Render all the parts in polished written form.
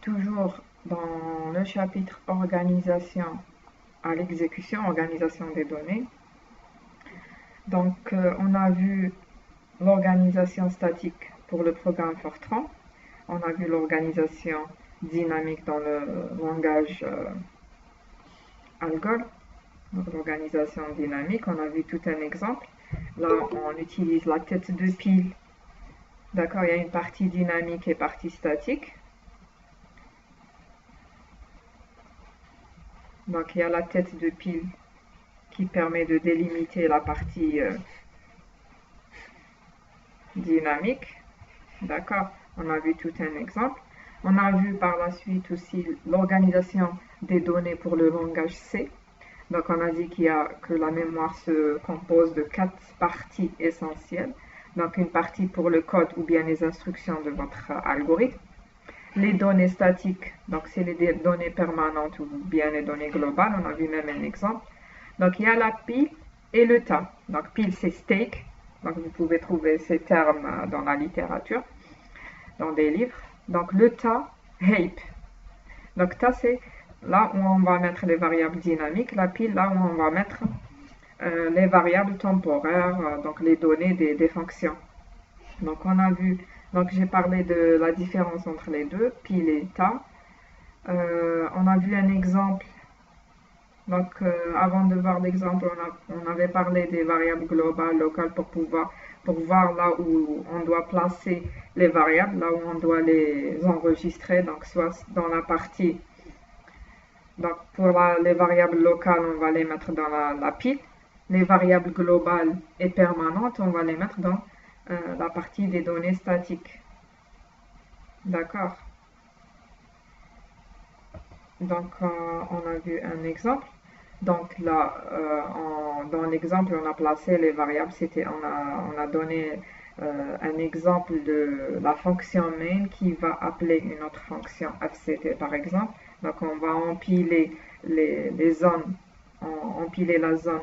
Toujours dans le chapitre organisation à l'exécution, organisation des données. On a vu l'organisation statique pour le programme Fortran. On a vu l'organisation dynamique dans le langage Algol. Donc l'organisation dynamique, on a vu tout un exemple. Là, on utilise la tête de pile. D'accord, il y a une partie dynamique et partie statique. Donc il y a la tête de pile qui permet de délimiter la partie dynamique. D'accord, on a vu tout un exemple. On a vu par la suite aussi l'organisation des données pour le langage C. Donc on a dit que la mémoire se compose de 4 parties essentielles. Donc une partie pour le code ou bien les instructions de votre algorithme. Les données statiques, donc c'est les données permanentes ou bien les données globales. On a vu même un exemple. Donc il y a la pile et le tas. Donc pile c'est stake. Donc vous pouvez trouver ces termes dans la littérature, dans des livres. Donc le tas, heap. Donc tas c'est là où on va mettre les variables dynamiques. La pile là où on va mettre les variables temporaires, donc les données des fonctions. Donc on a vu, donc j'ai parlé de la différence entre les deux, pile et tas. On a vu un exemple. Donc avant de voir l'exemple, on avait parlé des variables globales, locales pour voir là où on doit placer les variables, là où on doit les enregistrer, donc soit dans la partie. Donc pour les variables locales, on va les mettre dans la pile. Les variables globales et permanentes, on va les mettre dans la partie des données statiques. D'accord. Donc on a vu un exemple. Donc là, dans l'exemple, on a placé les variables. On a donné un exemple de la fonction main qui va appeler une autre fonction fct par exemple. Donc on va empiler les zones, empiler la zone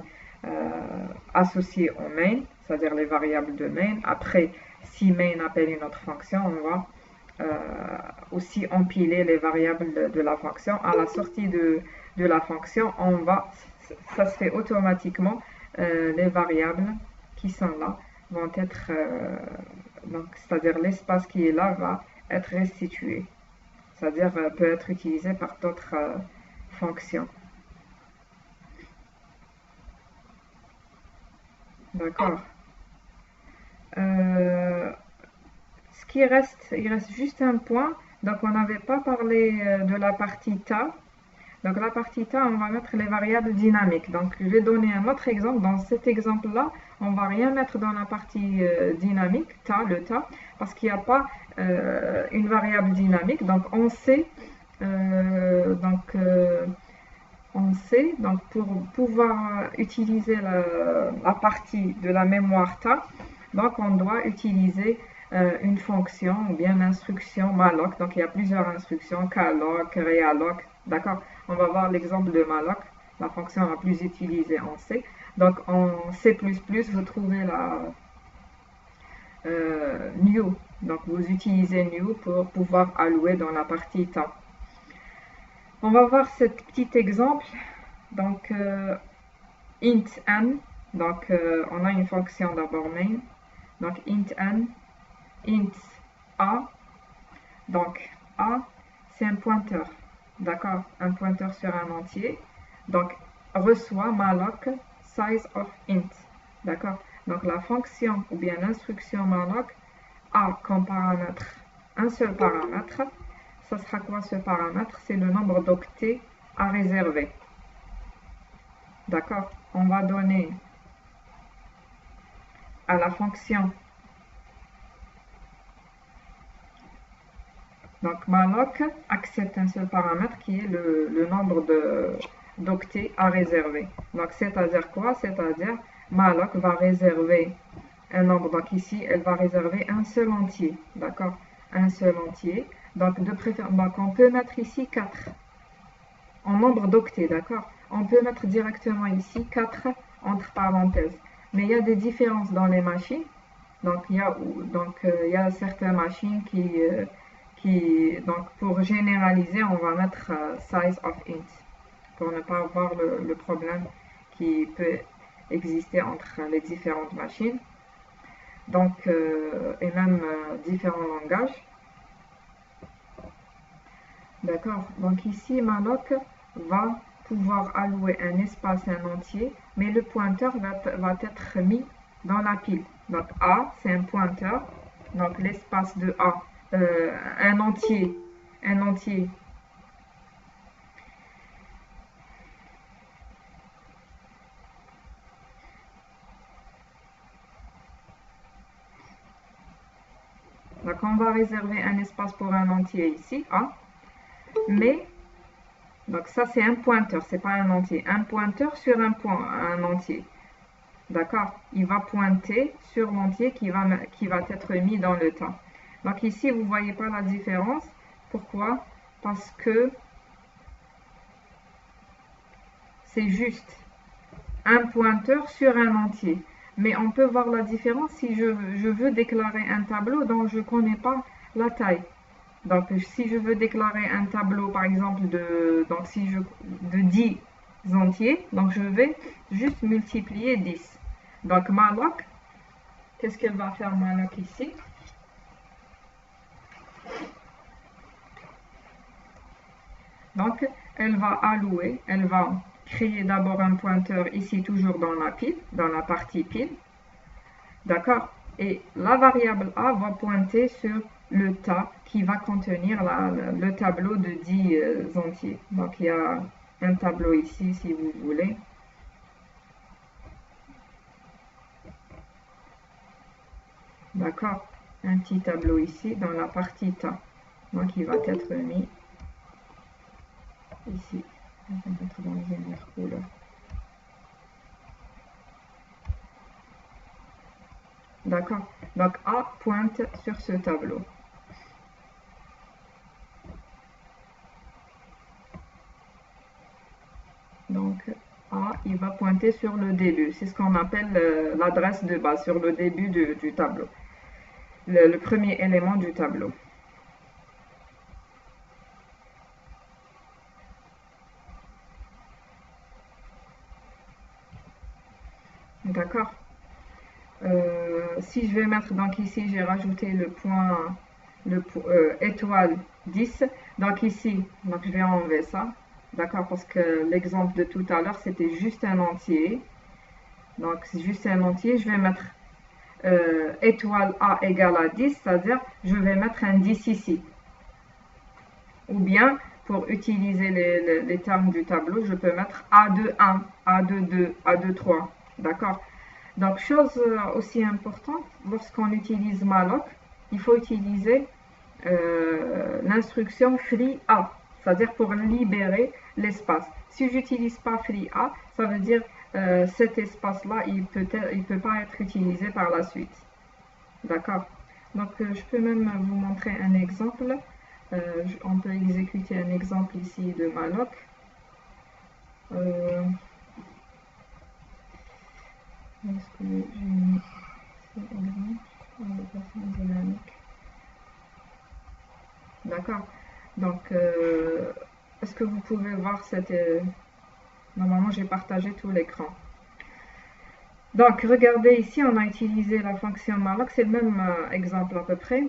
associée au main, c'est-à-dire les variables de main. Après, si main appelle une autre fonction, on va aussi empiler les variables de la fonction. À la sortie de la fonction, ça se fait automatiquement. Les variables qui sont là vont être, c'est-à-dire l'espace qui est là va être restitué, c'est-à-dire peut être utilisé par d'autres fonctions. D'accord. Il reste juste un point. Donc on n'avait pas parlé de la partie tas. Donc la partie tas, on va mettre les variables dynamiques. Donc je vais donner un autre exemple. Dans cet exemple-là, on ne va rien mettre dans la partie dynamique, le tas, parce qu'il n'y a pas une variable dynamique. Donc on sait, donc pour pouvoir utiliser la partie de la mémoire tas, donc on doit utiliser une fonction ou bien l'instruction malloc. Donc il y a plusieurs instructions, calloc, realloc. D'accord, on va voir l'exemple de malloc, la fonction la plus utilisée en C. Donc en C++, vous trouvez la new. Donc vous utilisez new pour pouvoir allouer dans la partie tas. On va voir ce petit exemple. Donc int n. Donc on a une fonction d'abord main. Donc int n, int a. Donc a, c'est un pointeur. D'accord, un pointeur sur un entier. Donc reçoit malloc size of int. D'accord, donc la fonction ou bien l'instruction malloc a comme paramètre un seul paramètre. Ça sera quoi ce paramètre? C'est le nombre d'octets à réserver. D'accord, on va donner à la fonction. Donc malloc accepte un seul paramètre qui est le nombre d'octets à réserver. Donc c'est-à-dire quoi? C'est-à-dire malloc va réserver un nombre. Donc ici, elle va réserver un seul entier. D'accord, un seul entier. Donc on peut mettre ici 4 en nombre d'octets. D'accord, on peut mettre directement ici 4 entre parenthèses. Mais il y a des différences dans les machines. Donc il y a certaines machines Donc pour généraliser, on va mettre size of int pour ne pas avoir le problème qui peut exister entre les différentes machines. Donc, et même différents langages. D'accord. Donc ici, malloc va pouvoir allouer un espace un entier, mais le pointeur va être mis dans la pile. Donc A, c'est un pointeur. Donc l'espace de A, un entier. Donc on va réserver un espace pour un entier ici, A. Mais, donc ça c'est un pointeur, c'est pas un entier. Un pointeur sur un entier. D'accord? Il va pointer sur l'entier qui va être mis dans le tas. Donc ici, vous ne voyez pas la différence. Pourquoi? Parce que c'est juste un pointeur sur un entier. Mais on peut voir la différence si je veux déclarer un tableau dont je ne connais pas la taille. Donc si je veux déclarer un tableau, par exemple, de 10 entiers, donc je vais juste multiplier 10. Donc malloc, qu'est-ce qu'elle va faire malloc ici? Donc elle va allouer, elle va créer d'abord un pointeur ici toujours dans la pile, dans la partie pile. D'accord? Et la variable A va pointer sur le tas qui va contenir le tableau de 10 entiers. Donc il y a un tableau ici si vous voulez. D'accord? Un petit tableau ici dans la partie tas. Donc il va être mis ici. On va mettre dans une autre couleur. D'accord? Donc A pointe sur ce tableau. Donc A, il va pointer sur le début. C'est ce qu'on appelle l'adresse de base, sur le début du tableau. Le premier élément du tableau. D'accord? Si je vais mettre, donc ici j'ai rajouté le point, étoile 10. Donc ici, donc je vais enlever ça. D'accord? Parce que l'exemple de tout à l'heure, c'était juste un entier. Donc c'est juste un entier. Je vais mettre étoile A égale à 10, c'est-à-dire je vais mettre un 10 ici. Ou bien, pour utiliser les termes du tableau, je peux mettre A2 1, A2 2, A2 3. D'accord? Donc, chose aussi importante, lorsqu'on utilise malloc, il faut utiliser l'instruction free A, c'est-à-dire pour libérer l'espace. Si je n'utilise pas free A, ça veut dire cet espace-là, il peut pas être utilisé par la suite. D'accord? Donc, je peux même vous montrer un exemple. On peut exécuter un exemple ici de malloc. Est-ce que j'ai mis cet exemple dynamique? D'accord. Donc, est-ce que vous pouvez voir cette... Normalement, j'ai partagé tout l'écran. Donc, regardez ici, on a utilisé la fonction malloc. C'est le même exemple à peu près.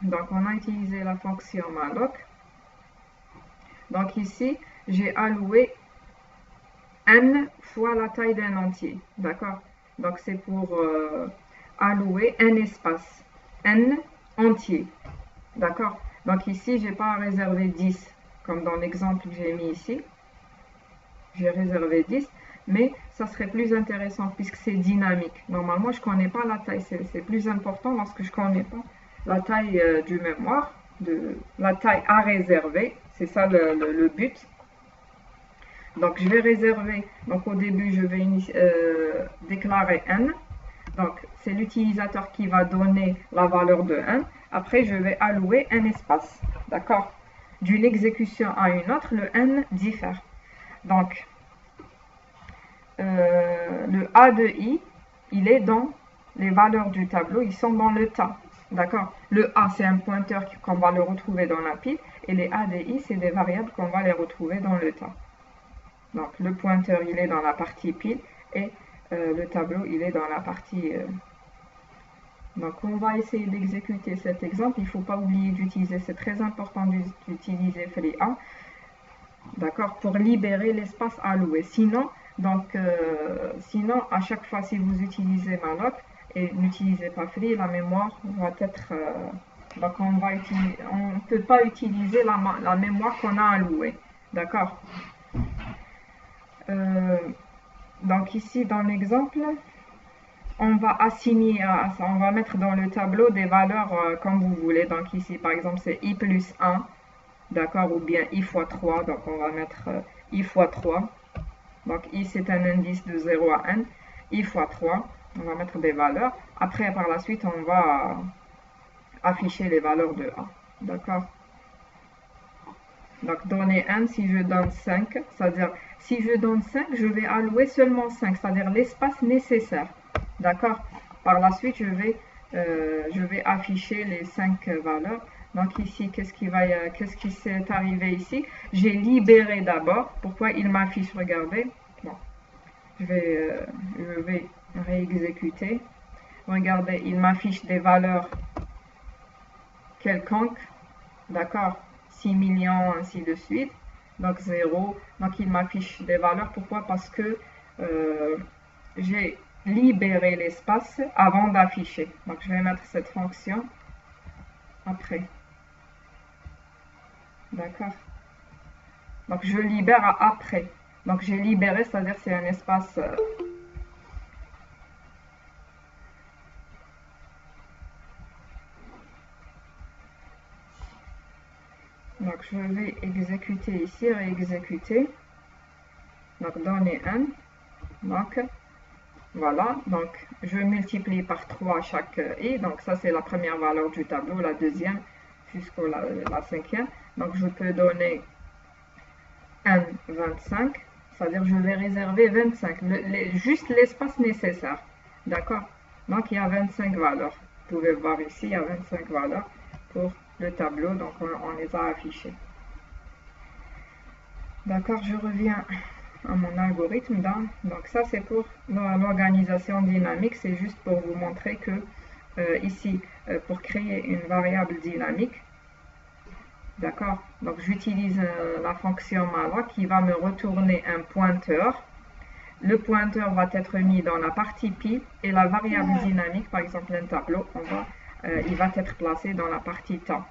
Donc, on a utilisé la fonction malloc. Donc, ici, j'ai alloué n fois la taille d'un entier. D'accord? Donc, c'est pour allouer un espace. N entier. D'accord? Donc, ici, je n'ai pas réservé 10, comme dans l'exemple que j'ai mis ici. J'ai réservé 10, mais ça serait plus intéressant puisque c'est dynamique. Normalement, je ne connais pas la taille. C'est plus important lorsque je ne connais pas la taille du mémoire, la taille à réserver. C'est ça le but. Donc, je vais réserver. Donc, au début, je vais déclarer n. Donc, c'est l'utilisateur qui va donner la valeur de n. Après, je vais allouer un espace. D'accord? D'une exécution à une autre, le n diffère. Donc, le A de I, il est dans les valeurs du tableau. Ils sont dans le tas. D'accord? Le A, c'est un pointeur qu'on va le retrouver dans la pile, et les A, D, I, c'est des variables qu'on va les retrouver dans le tas. Donc, le pointeur, il est dans la partie pile, et le tableau, il est dans la partie... Donc, on va essayer d'exécuter cet exemple. Il ne faut pas oublier d'utiliser, c'est très important d'utiliser FreeA, d'accord, pour libérer l'espace alloué. Sinon, à chaque fois, si vous utilisez malloc et n'utilisez pas free, la mémoire va être... donc, on ne peut pas utiliser la mémoire qu'on a allouée. D'accord? Donc, ici, dans l'exemple... on va assigner on va mettre dans le tableau des valeurs comme vous voulez. Donc ici, par exemple, c'est i plus 1, d'accord, ou bien i fois 3. Donc on va mettre i fois 3. Donc i, c'est un indice de 0 à n. I fois 3, on va mettre des valeurs. Après, par la suite, on va afficher les valeurs de a. D'accord? Donc, donner n, si je donne 5, c'est-à-dire, si je donne 5, je vais allouer seulement 5, c'est-à-dire l'espace nécessaire. D'accord? Par la suite, je vais afficher les 5 valeurs. Donc ici, qu'est-ce qui s'est arrivé ici? J'ai libéré d'abord. Pourquoi il m'affiche? Regardez. Bon, je vais réexécuter. Regardez, il m'affiche des valeurs quelconques. D'accord? 6 millions, ainsi de suite. Donc 0. Donc il m'affiche des valeurs. Pourquoi? Parce que j'ai libérer l'espace avant d'afficher. Donc, je vais mettre cette fonction après. D'accord? Donc, je libère après. Donc, j'ai libéré, c'est-à-dire c'est un espace... Donc, je vais exécuter ici, réexécuter. Donc, donner n. Donc, voilà, donc je multiplie par 3 chaque i, donc ça c'est la première valeur du tableau, la deuxième jusqu'à la cinquième. Donc je peux donner n 25, c'est-à-dire je vais réserver 25, juste l'espace nécessaire, d'accord? Donc il y a 25 valeurs, vous pouvez voir ici, il y a 25 valeurs pour le tableau, donc on les a affichées. D'accord, je reviens à mon algorithme. Donc ça c'est pour l'organisation dynamique, c'est juste pour vous montrer que ici pour créer une variable dynamique, d'accord, donc j'utilise la fonction malloc qui va me retourner un pointeur. Le pointeur va être mis dans la partie pile et la variable dynamique, par exemple un tableau, il va être placé dans la partie temps.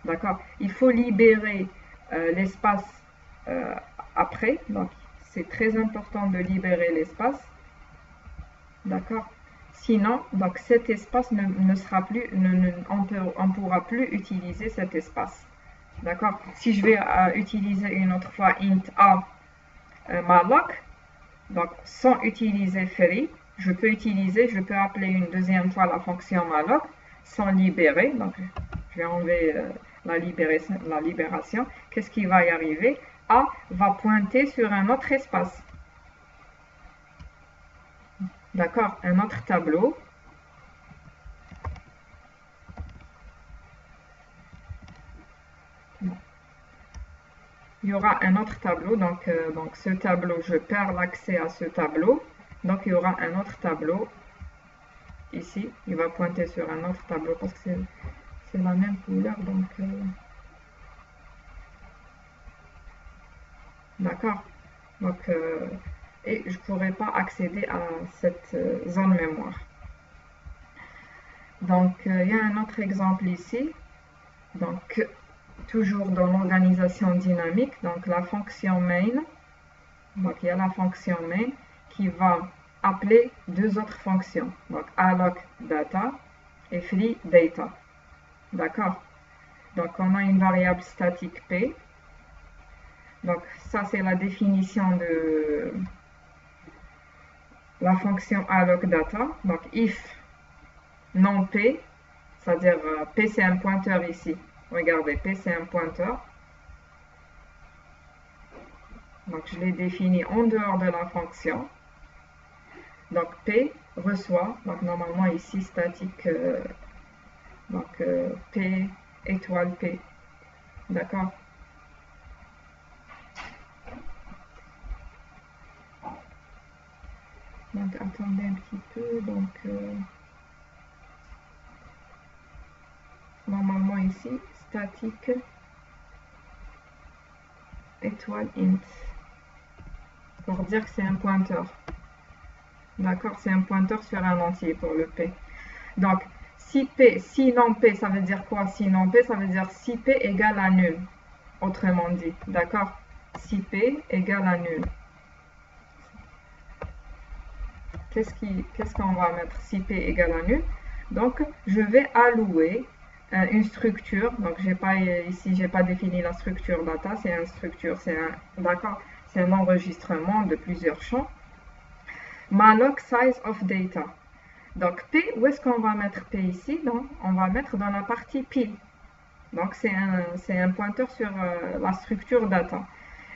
D'accord, il faut libérer l'espace après, donc c'est très important de libérer l'espace. D'accord? Sinon, donc cet espace ne sera plus, on ne pourra plus utiliser cet espace. D'accord? Si je vais utiliser une autre fois int a malloc, donc sans utiliser free, je peux appeler une deuxième fois la fonction malloc sans libérer. Donc je vais enlever la libération. Qu'est-ce qui va y arriver? A va pointer sur un autre espace. D'accord? Un autre tableau. Il y aura un autre tableau. Donc ce tableau, je perds l'accès à ce tableau. Donc il y aura un autre tableau. Ici, il va pointer sur un autre tableau parce que c'est la même couleur. Donc... D'accord? Donc, et je ne pourrai pas accéder à cette zone mémoire. Donc, il y a un autre exemple ici. Donc, toujours dans l'organisation dynamique, donc la fonction main. Donc, il y a la fonction main qui va appeler deux autres fonctions. Donc, alloc data et free data. D'accord? Donc, on a une variable statique p. Donc, ça, c'est la définition de la fonction alloc data. Donc, if non p, c'est-à-dire p, c'est un pointeur ici. Regardez, p, c'est un pointeur. Donc, je l'ai défini en dehors de la fonction. Donc, p reçoit, donc normalement ici, statique Donc P, étoile P. D'accord? Donc attendez un petit peu. Donc normalement ici, statique étoile int. Pour dire que c'est un pointeur. D'accord? C'est un pointeur sur un entier pour le P. Donc, si P, sinon P, ça veut dire quoi? Sinon P, ça veut dire si P égale à nul. Autrement dit. D'accord? Si P égale à nul. Qu'est-ce qu'on va mettre si P égale à nul? Donc, je vais allouer une structure. Donc, ici, j'ai pas défini la structure data. C'est une structure, d'accord? C'est un enregistrement de plusieurs champs. Malloc size of data. Donc P, où est-ce qu'on va mettre P ici? Donc, on va mettre dans la partie pile. Donc c'est un pointeur sur la structure data.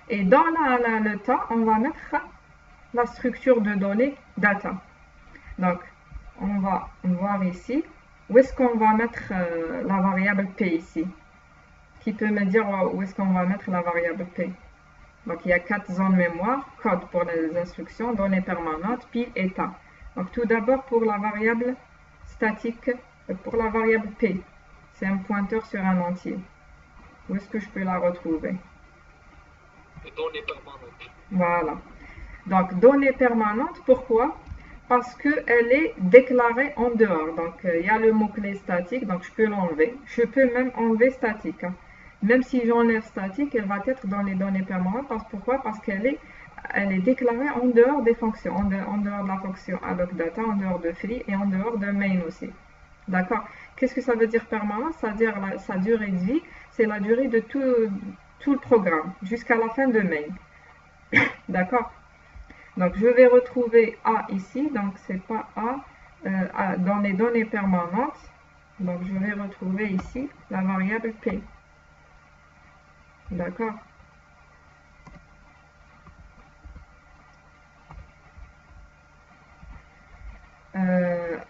Et dans le tas, on va mettre la structure de données data. Donc on va voir ici, où est-ce qu'on va mettre la variable P ici? Qui peut me dire où est-ce qu'on va mettre la variable P? Donc il y a 4 zones mémoire, code pour les instructions, données permanentes, pile, état. Donc tout d'abord pour la variable statique, pour la variable P, c'est un pointeur sur un entier. Où est-ce que je peux la retrouver? Données permanentes. Voilà. Donc données permanentes, pourquoi? Parce qu'elle est déclarée en dehors. Donc il y a le mot-clé statique, donc je peux l'enlever. Je peux même enlever statique. Hein. Même si j'enlève statique, elle va être dans les données permanentes. Pourquoi? Parce qu'elle est déclarée en dehors des fonctions, en dehors de la fonction allocData, en dehors de free et en dehors de main aussi. D'accord? Qu'est-ce que ça veut dire permanent? Ça veut dire sa durée de vie, c'est la durée de tout le programme, jusqu'à la fin de main. D'accord? Donc je vais retrouver A ici, donc c'est pas A, dans les données permanentes. Donc je vais retrouver ici la variable P. D'accord?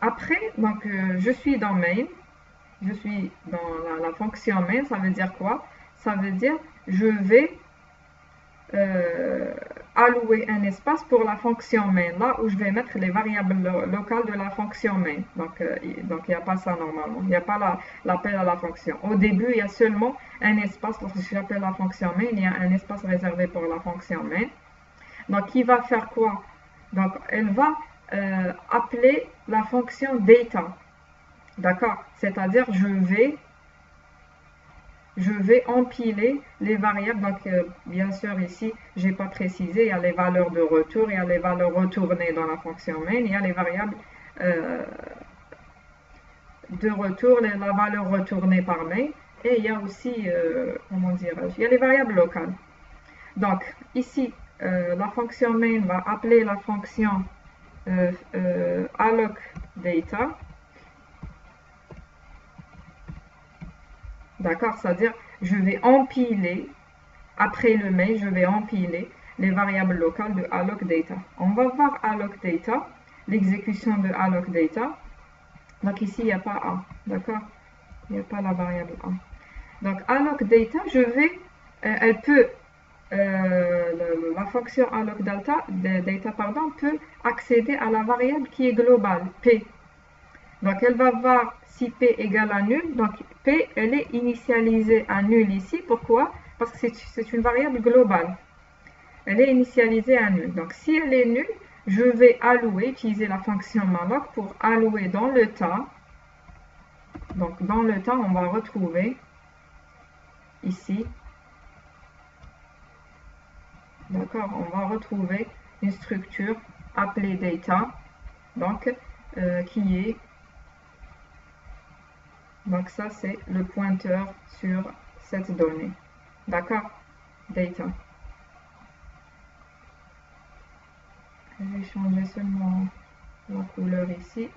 Après, donc je suis dans main, je suis dans la fonction main, ça veut dire quoi? Ça veut dire je vais allouer un espace pour la fonction main, là où je vais mettre les variables locales de la fonction main. Donc il n'y a pas ça normalement, il n'y a pas l'appel à la fonction. Au début, il y a seulement un espace, lorsque j'appelle la fonction main, il y a un espace réservé pour la fonction main. Donc il va faire quoi? Donc elle va appeler la fonction data. D'accord? C'est-à-dire je vais empiler les variables. Donc bien sûr ici, j'ai pas précisé, il y a les valeurs de retour, il y a les valeurs retournées dans la fonction main, il y a les variables de retour, la valeur retournée par main, et il y a aussi, comment dirais-je, il y a les variables locales. Donc ici, la fonction main va appeler la fonction allocData. D'accord? C'est-à-dire, je vais empiler, après le main, je vais empiler les variables locales de allocData. On va voir allocData, l'exécution de allocData. Donc ici, il n'y a pas A. D'accord? Il n'y a pas la variable A. Donc allocData, elle peut, la fonction allocData peut accéder à la variable qui est globale, P. Donc elle va voir si P égale à nul. Donc P, elle est initialisée à nul ici. Pourquoi? Parce que c'est une variable globale. Elle est initialisée à nul. Donc si elle est nulle, je vais utiliser la fonction malloc pour allouer dans le tas. Donc dans le tas, on va retrouver ici. D'accord? On va retrouver une structure appelée data. Donc qui est... Donc ça, c'est le pointeur sur cette donnée. D'accord? Data. Je vais changer seulement la couleur ici.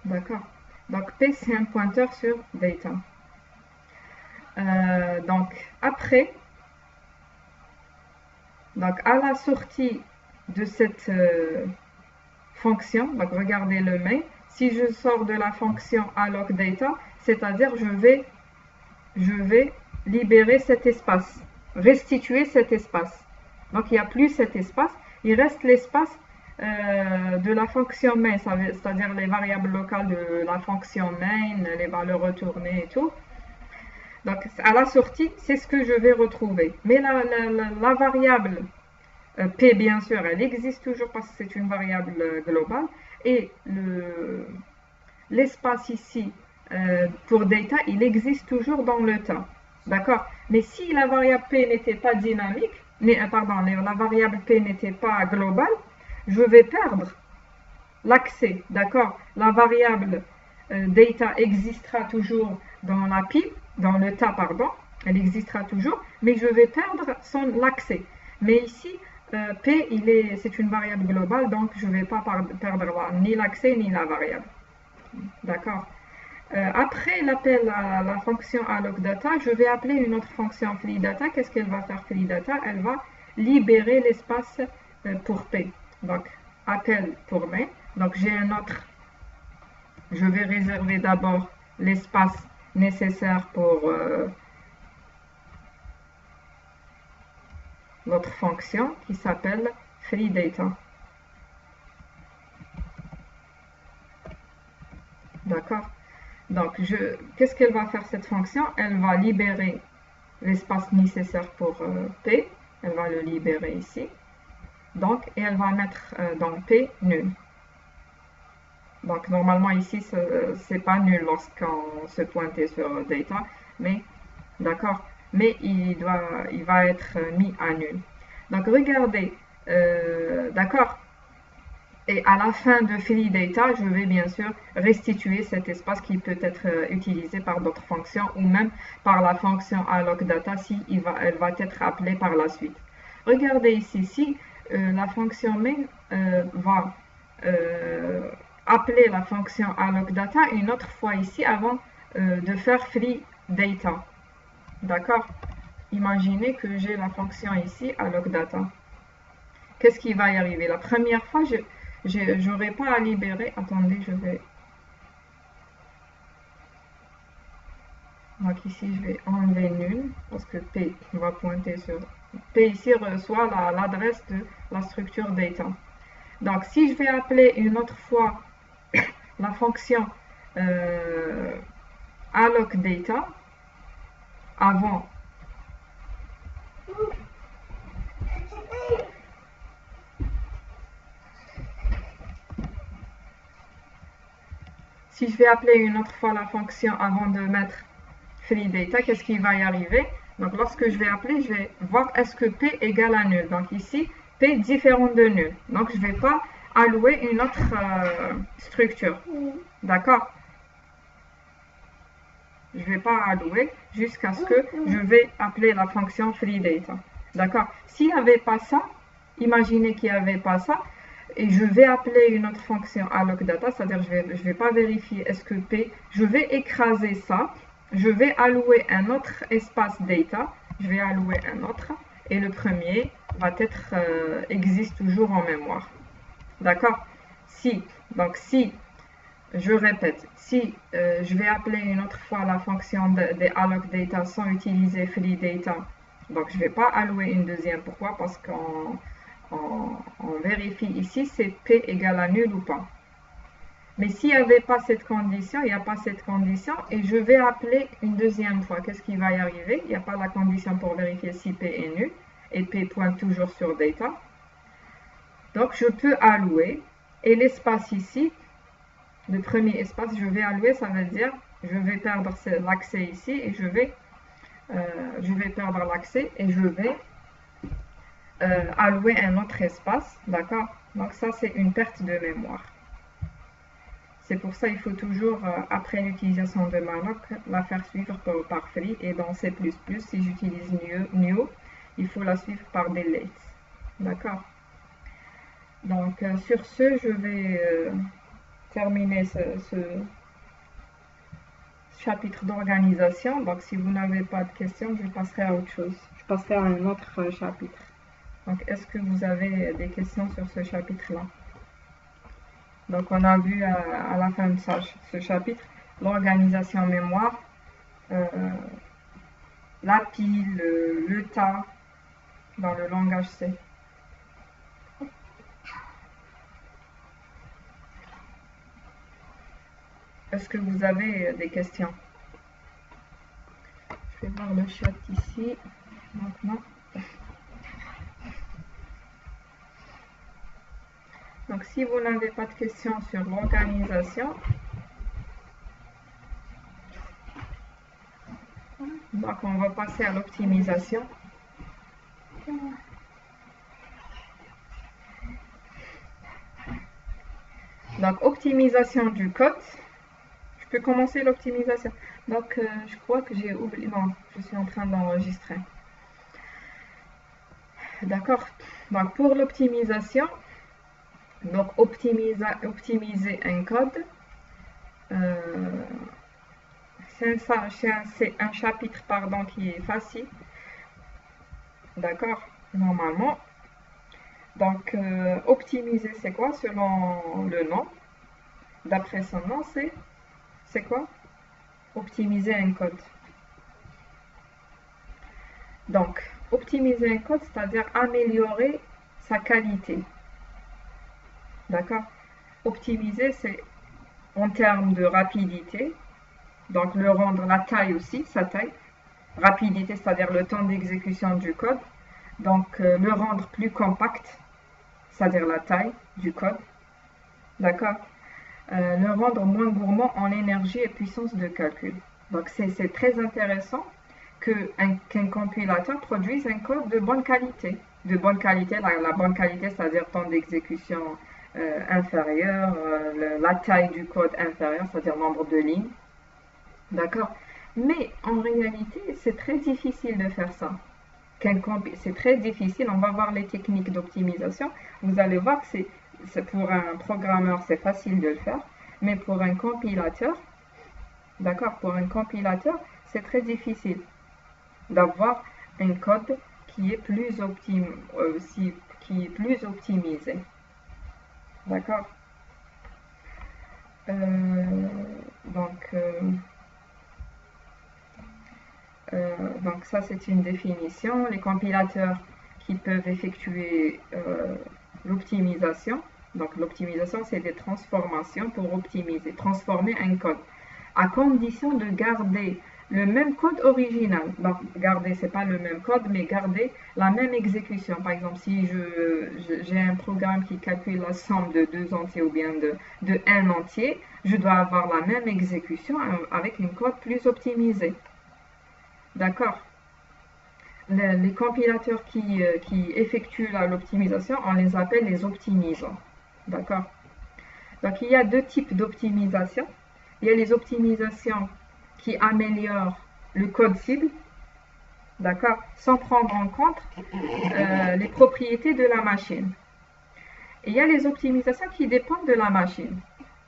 D'accord? Donc P, c'est un pointeur sur data. donc après, donc à la sortie de cette fonction, donc regardez le main, si je sors de la fonction allocData, c'est-à-dire je vais libérer cet espace, restituer cet espace. Donc il n'y a plus cet espace, il reste l'espace de la fonction main, c'est-à-dire les variables locales de la fonction main, les valeurs retournées et tout. Donc à la sortie, c'est ce que je vais retrouver. Mais la variable P, bien sûr, elle existe toujours parce que c'est une variable globale. Et l'espace ici, pour data, il existe toujours dans le temps. D'accord? Mais si la variable P n'était pas dynamique, pardon, la variable P n'était pas globale, je vais perdre l'accès. D'accord? La variable data existera toujours dans la pile, dans le tas, pardon. Elle existera toujours, mais je vais perdre l'accès. Mais ici, P, c'est une variable globale, donc je ne vais pas perdre ni l'accès ni la variable. D'accord? Après l'appel à la fonction allocData, je vais appeler une autre fonction FreeData. Qu'est-ce qu'elle va faire FreeData? Elle va libérer l'espace pour P. Donc, appel pour main. Donc, j'ai un autre. Je vais réserver d'abord l'espace nécessaire pour notre fonction qui s'appelle FreeData. D'accord? Donc, qu'est-ce qu'elle va faire cette fonction? Elle va libérer l'espace nécessaire pour P. Elle va le libérer ici. Donc, et elle va mettre dans P nul. Donc, normalement, ici, c'est pas nul lorsqu'on se pointait sur data. Mais, d'accord? Mais il va être mis à nul. Donc, regardez. D'accord? Et à la fin de FreeData, je vais bien sûr restituer cet espace qui peut être utilisé par d'autres fonctions ou même par la fonction allocData si elle va être appelée par la suite. Regardez ici, si la fonction main va appeler la fonction allocData une autre fois ici avant de faire FreeData. D'accord? Imaginez que j'ai la fonction ici allocData. Qu'est-ce qui va y arriver? La première fois, je n'aurai pas à libérer. Attendez, je vais. Donc ici, je vais enlever nul parce que P va pointer sur. P ici reçoit l'adresse de la structure data. Donc si je vais appeler une autre fois la fonction allocData avant. Si je vais appeler une autre fois la fonction avant de mettre FreeData, qu'est-ce qui va y arriver? Donc lorsque je vais appeler, je vais voir est-ce que P égale à nul. Donc ici, P différent de nul. Donc je ne vais pas allouer une autre structure. D'accord? Je ne vais pas allouer jusqu'à ce que je vais appeler la fonction FreeData. D'accord? S'il n'y avait pas ça, imaginez qu'il n'y avait pas ça, et je vais appeler une autre fonction allocData, c'est-à-dire je ne vais pas vérifier est-ce que P, je vais écraser ça, je vais allouer un autre espace data, je vais allouer un autre, et le premier va être, existe toujours en mémoire. D'accord? Donc si, je répète, si je vais appeler une autre fois la fonction des allocData sans utiliser FreeData, donc je ne vais pas allouer une deuxième. Pourquoi? Parce qu'on vérifie ici c'est P égale à nul ou pas. Mais s'il n'y avait pas cette condition, il n'y a pas cette condition, et je vais appeler une deuxième fois. Qu'est-ce qui va y arriver? Il n'y a pas la condition pour vérifier si P est nul, et P pointe toujours sur data. Donc je peux allouer, et l'espace ici, le premier espace, je vais allouer, ça veut dire je vais perdre l'accès ici, et je vais perdre l'accès, et je vais allouer un autre espace, d'accord? Donc ça, c'est une perte de mémoire. C'est pour ça qu'il faut toujours, après l'utilisation de malloc, la faire suivre par free, et dans C++, si j'utilise new, il faut la suivre par delete. D'accord? Donc, sur ce, je vais terminer chapitre d'organisation. Donc, si vous n'avez pas de questions, je passerai à autre chose. Je passerai à un autre chapitre. Donc, est-ce que vous avez des questions sur ce chapitre-là? Donc, on a vu à la fin de ce chapitre l'organisation mémoire, la pile, le tas dans le langage C. Est-ce que vous avez des questions? Je vais voir le chat ici maintenant. Donc, si vous n'avez pas de questions sur l'organisation, donc on va passer à l'optimisation. Donc, optimisation du code. Je peux commencer l'optimisation. Donc, je crois que j'ai oublié. Non, je suis en train d'enregistrer. D'accord. Donc, pour l'optimisation, donc optimiser un code. C'est un chapitre qui est facile. D'accord. Normalement. Donc, optimiser, c'est quoi selon le nom? D'après son nom, c'est quoi? Optimiser un code. Donc, optimiser un code, c'est-à-dire améliorer sa qualité. D'accord? Optimiser, c'est en termes de rapidité. Donc, le rendre, la taille aussi, sa taille. Rapidité, c'est-à-dire le temps d'exécution du code. Donc, le rendre plus compact, c'est-à-dire la taille du code. D'accord? Le rendre moins gourmand en énergie et puissance de calcul. Donc, c'est très intéressant qu'un compilateur produise un code de bonne qualité. De bonne qualité, la bonne qualité, c'est-à-dire temps d'exécution inférieur, la taille du code inférieure, c'est-à-dire nombre de lignes. D'accord? Mais en réalité, c'est très difficile de faire ça. C'est très difficile. On va voir les techniques d'optimisation. Vous allez voir que pour un programmeur, c'est facile de le faire. Mais pour un compilateur, d'accord, pour un compilateur, c'est très difficile d'avoir un code qui est plus optimisé. D'accord? Donc ça, c'est une définition. Les compilateurs qui peuvent effectuer l'optimisation. Donc l'optimisation, c'est des transformations pour optimiser, transformer un code, à condition de garder le même code original. Donc garder, c'est pas le même code, mais garder la même exécution. Par exemple, si j'ai un programme qui calcule la somme de 2 entiers ou bien de 1 entier, je dois avoir la même exécution avec un code plus optimisé. D'accord? Les compilateurs qui effectuent l'optimisation, on les appelle les optimisants. D'accord? Donc, il y a 2 types d'optimisation. Il y a les optimisations qui améliorent le code cible, d'accord, sans prendre en compte les propriétés de la machine. Et il y a les optimisations qui dépendent de la machine.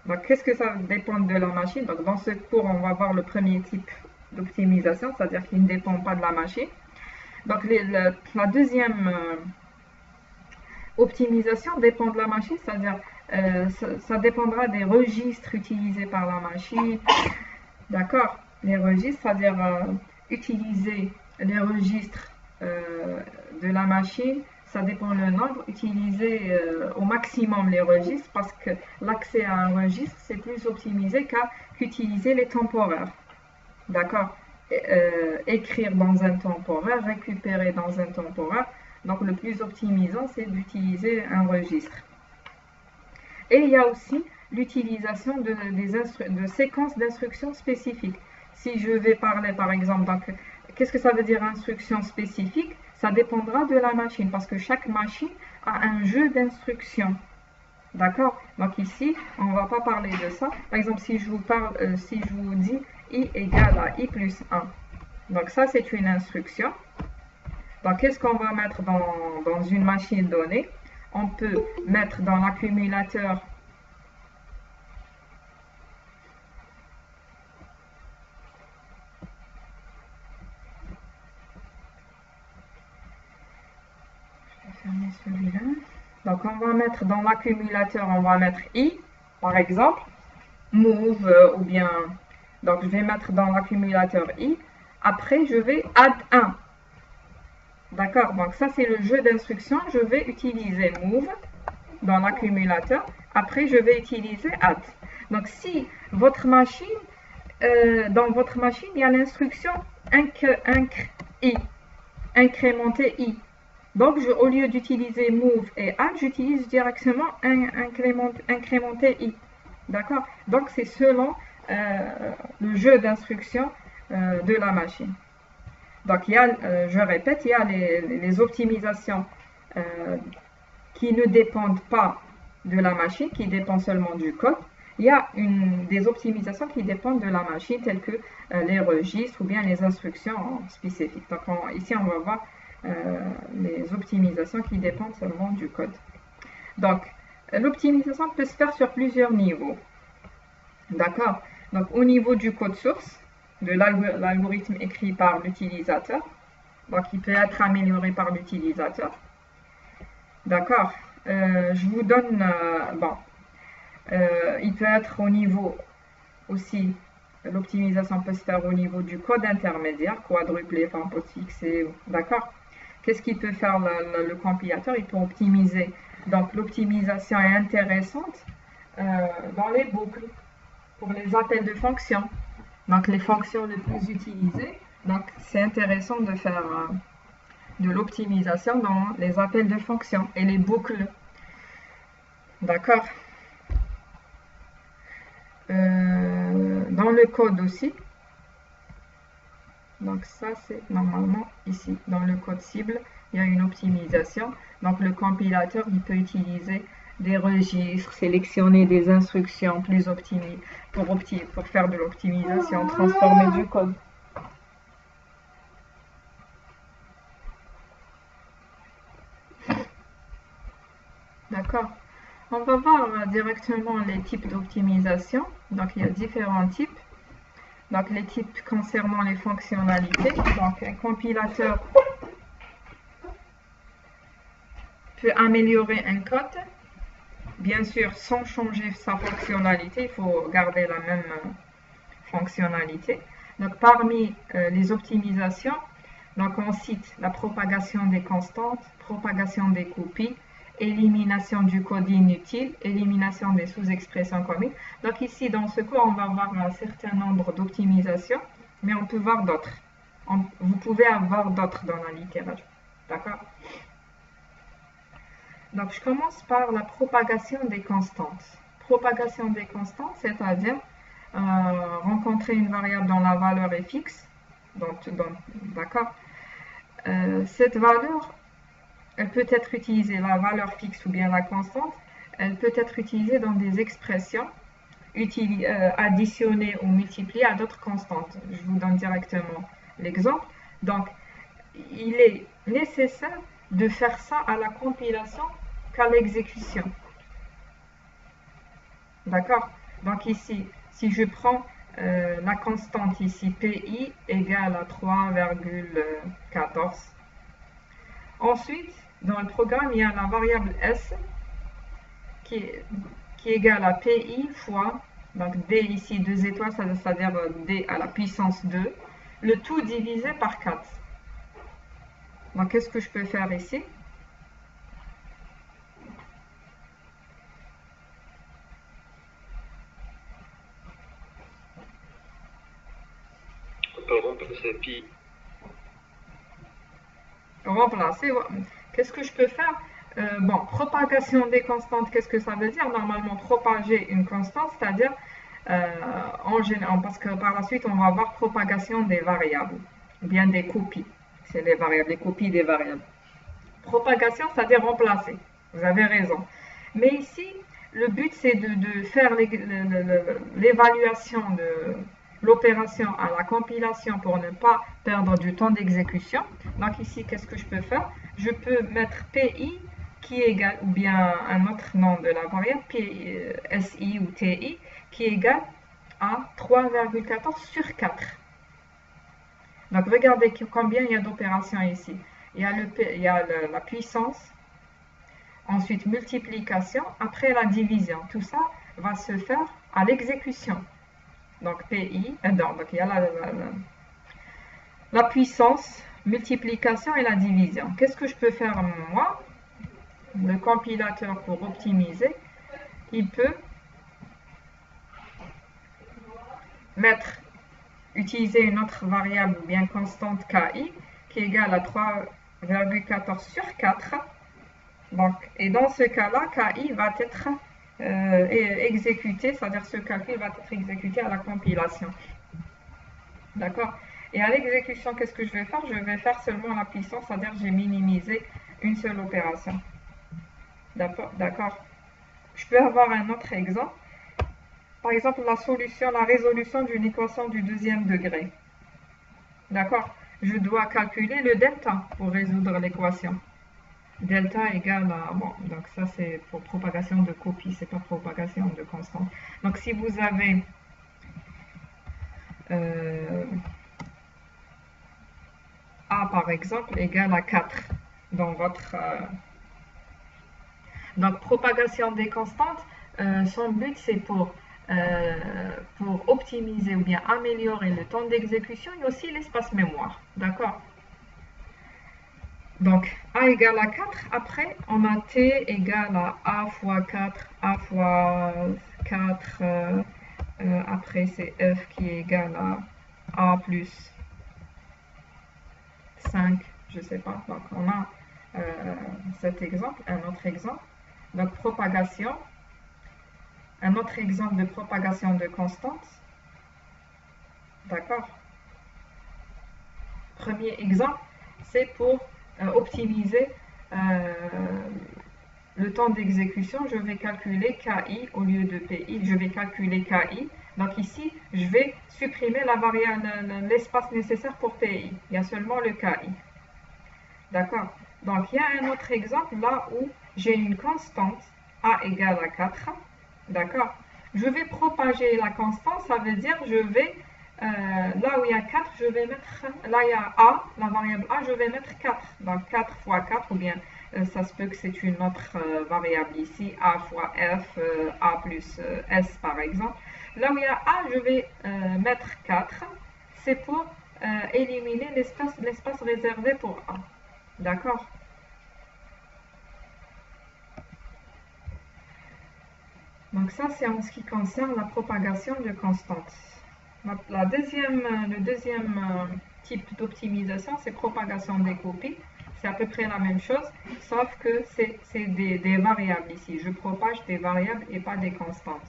Donc, qu'est-ce que ça dépend de la machine? Donc, dans ce cours, on va voir le premier type d'optimisation, c'est-à-dire qui ne dépend pas de la machine. Donc, la deuxième optimisation dépend de la machine, c'est-à-dire ça dépendra des registres utilisés par la machine. D'accord? Les registres, c'est-à-dire utiliser les registres de la machine, ça dépend le nombre, utiliser au maximum les registres parce que l'accès à un registre, c'est plus optimisé qu'utiliser les temporaires. D'accord? Écrire dans un temporaire, récupérer dans un temporaire. Donc, le plus optimisant, c'est d'utiliser un registre. Et il y a aussi l'utilisation de séquences d'instructions spécifiques. Si je vais parler, par exemple, donc, qu'est-ce que ça veut dire instruction spécifique? Ça dépendra de la machine, parce que chaque machine a un jeu d'instructions. D'accord? Donc ici, on ne va pas parler de ça. Par exemple, si je vous dis i égale à i plus 1. Donc ça, c'est une instruction. Donc, qu'est-ce qu'on va mettre dans une machine donnée? On peut mettre dans l'accumulateur fermer celui-là. Donc, on va mettre dans l'accumulateur, on va mettre I, par exemple, move ou bien. Donc, je vais mettre dans l'accumulateur I. Après, je vais add 1. D'accord? Donc, ça, c'est le jeu d'instructions. Je vais utiliser move dans l'accumulateur. Après, je vais utiliser add. Donc, si votre machine, dans votre machine, il y a l'instruction incrémenter I. Donc, au lieu d'utiliser move et add, j'utilise directement incrémenter I. D'accord? Donc, c'est selon le jeu d'instructions de la machine. Donc, je répète, il y a les optimisations qui ne dépendent pas de la machine, qui dépendent seulement du code. Il y a des optimisations qui dépendent de la machine, telles que les registres ou bien les instructions spécifiques. Donc, ici, on va voir les optimisations qui dépendent seulement du code. Donc, l'optimisation peut se faire sur plusieurs niveaux. D'accord? Donc, au niveau du code source, de l'algorithme écrit par l'utilisateur, donc il peut être amélioré par l'utilisateur. D'accord? Je vous donne, il peut être au niveau aussi, l'optimisation peut se faire au niveau du code intermédiaire, quadruplé, enfin postfixé, d'accord? Qu'est-ce qu'il peut faire le compilateur? Il peut optimiser. Donc l'optimisation est intéressante dans les boucles, pour les appels de fonctions. Donc les fonctions les plus utilisées. Donc c'est intéressant de faire de l'optimisation dans les appels de fonctions et les boucles. D'accord? Dans le code aussi. Donc ça c'est normalement ici. Dans le code cible, il y a une optimisation. Donc le compilateur, il peut utiliser des registres, sélectionner des instructions plus optimisées pour faire de l'optimisation, transformer du code. D'accord. On va voir directement les types d'optimisation. Donc il y a différents types. Donc les types concernant les fonctionnalités. Donc un compilateur peut améliorer un code, bien sûr sans changer sa fonctionnalité, il faut garder la même fonctionnalité. Donc parmi les optimisations, donc on cite la propagation des constantes, propagation des copies, élimination du code inutile, élimination des sous-expressions communes. Donc ici dans ce cours on va voir un certain nombre d'optimisations, mais on peut voir d'autres. Vous pouvez avoir d'autres dans la littérature. D'accord? Donc, je commence par la propagation des constantes. Propagation des constantes, c'est-à-dire rencontrer une variable dont la valeur est fixe. D'accord? Cette valeur, elle peut être utilisée, la valeur fixe ou bien la constante, elle peut être utilisée dans des expressions additionnées ou multipliées à d'autres constantes. Je vous donne directement l'exemple. Donc, il est nécessaire de faire ça à la compilation qu'à l'exécution. D'accord? Donc ici, si je prends la constante ici, PI égale à 3,14. Ensuite, dans le programme, il y a la variable S qui est égale à PI fois, donc D ici, 2 étoiles, c'est-à-dire D à la puissance 2, le tout divisé par 4. Donc, qu'est-ce que je peux faire ici? On peut remplacer pi. Remplacer. Qu'est-ce que je peux faire? Bon, propagation des constantes, qu'est-ce que ça veut dire? Normalement, propager une constante, c'est-à-dire, en général, parce que par la suite, on va voir propagation des variables, ou bien des copies. C'est les variables, les copies des variables. Propagation, c'est-à-dire remplacer. Vous avez raison. Mais ici, le but, c'est de faire l'évaluation de l'opération à la compilation pour ne pas perdre du temps d'exécution. Donc ici, qu'est-ce que je peux faire? Je peux mettre PI qui est égal, ou bien un autre nom de la variable, SI ou TI, qui est égal à 3,14 sur 4. Donc regardez combien il y a d'opérations ici. Il y a la puissance ensuite multiplication, après la division. Tout ça va se faire à l'exécution. Donc PI, donc il y a la puissance, multiplication et la division. Qu'est-ce que je peux faire moi? Le compilateur, pour optimiser, il peut utiliser une autre variable ou bien constante KI qui est égale à 3,14 sur 4. Donc, et dans ce cas-là, KI va être exécuté, c'est-à-dire ce calcul va être exécuté à la compilation. D'accord? Et à l'exécution, qu'est-ce que je vais faire? Je vais faire seulement la puissance, c'est-à-dire j'ai minimisé une seule opération. D'accord? Je peux avoir un autre exemple. Par exemple, la résolution d'une équation du deuxième degré. D'accord? Je dois calculer le delta pour résoudre l'équation. Delta égale à... Bon, donc ça c'est pour propagation de copie, c'est pas propagation de constante. Donc si vous avez... A par exemple égale à 4 dans votre... Donc propagation des constantes, son but c'est pour optimiser ou bien améliorer le temps d'exécution et aussi l'espace mémoire. D'accord? Donc A égale à 4, après on a T égale à A fois 4, A fois 4, après c'est F qui est égal à A plus 5, je sais pas. Donc on a cet exemple, un autre exemple. Donc propagation, un autre exemple de propagation de constante. D'accord? Premier exemple, c'est pour optimiser le temps d'exécution. Je vais calculer KI au lieu de PI. Je vais calculer KI. Donc ici, je vais supprimer la variable, l'espace nécessaire pour PI. Il y a seulement le KI. D'accord? Donc il y a un autre exemple là où j'ai une constante A égale à 4. D'accord? Je vais propager la constante, ça veut dire je vais, là où il y a 4, je vais mettre, là il y a A, la variable A, je vais mettre 4. Donc 4 fois 4, ou bien ça se peut que c'est une autre variable ici, A fois F, A plus S par exemple. Là où il y a A, je vais mettre 4. C'est pour éliminer l'espace réservé pour A. D'accord? Donc ça, c'est en ce qui concerne la propagation de constantes. Le deuxième type d'optimisation, c'est propagation des copies. C'est à peu près la même chose, sauf que c'est des variables ici. Je propage des variables et pas des constantes.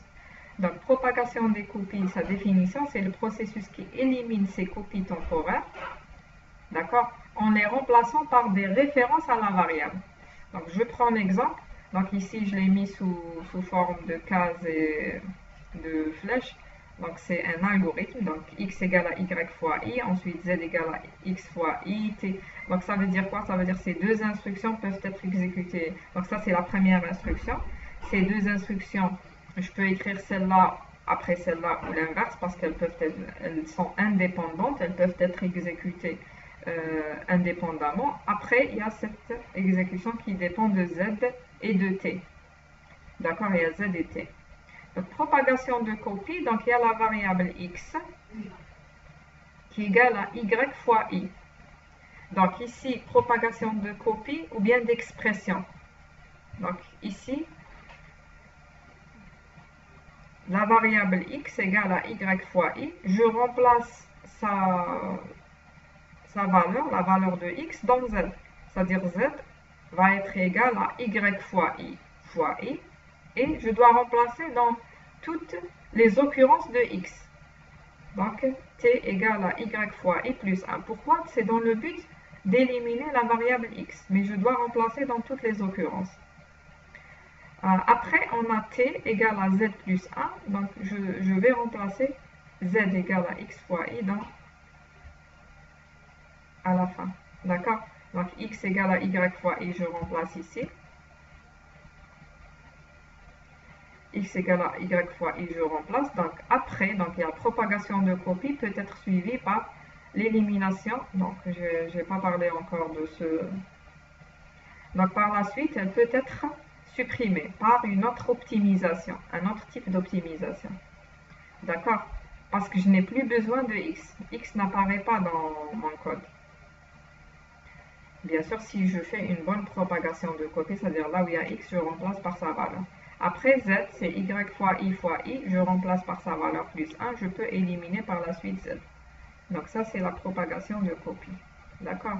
Donc, propagation des copies, sa définition, c'est le processus qui élimine ces copies temporaires, d'accord, en les remplaçant par des références à la variable. Donc, je prends un exemple. Donc ici, je l'ai mis sous forme de cases et de flèches. Donc c'est un algorithme. Donc x égale à y fois i, ensuite z égale à x fois i, t. Donc ça veut dire quoi? Ça veut dire que ces deux instructions peuvent être exécutées. Donc ça, c'est la première instruction. Ces deux instructions, je peux écrire celle-là après celle-là ou l'inverse parce qu'elles sont indépendantes. Elles peuvent être exécutées indépendamment. Après, il y a cette exécution qui dépend de z et de t. D'accord, il y a z et t. Donc, propagation de copie, donc il y a la variable x qui est égale à y fois i. Donc ici, propagation de copie ou bien d'expression. Donc ici, la variable x égale à y fois i. Je remplace sa valeur, la valeur de x, dans z. C'est-à-dire z va être égal à y fois i, et je dois remplacer dans toutes les occurrences de x. Donc, t égale à y fois i plus 1. Pourquoi? C'est dans le but d'éliminer la variable x, mais je dois remplacer dans toutes les occurrences. Après, on a t égale à z plus 1, donc je vais remplacer z égale à x fois i à la fin. D'accord? Donc x égale à y fois i, je remplace ici. X égale à y fois i, je remplace. Donc après, donc il y a propagation de copie peut être suivie par l'élimination. Donc je n'ai pas parlé encore de ce. Donc par la suite, elle peut être supprimé par une autre optimisation, un autre type d'optimisation. D'accord? Parce que je n'ai plus besoin de x. X n'apparaît pas dans mon code. Bien sûr, si je fais une bonne propagation de copie, c'est-à-dire là où il y a x, je remplace par sa valeur. Après z, c'est y fois i, je remplace par sa valeur plus 1, je peux éliminer par la suite z. Donc ça, c'est la propagation de copie. D'accord?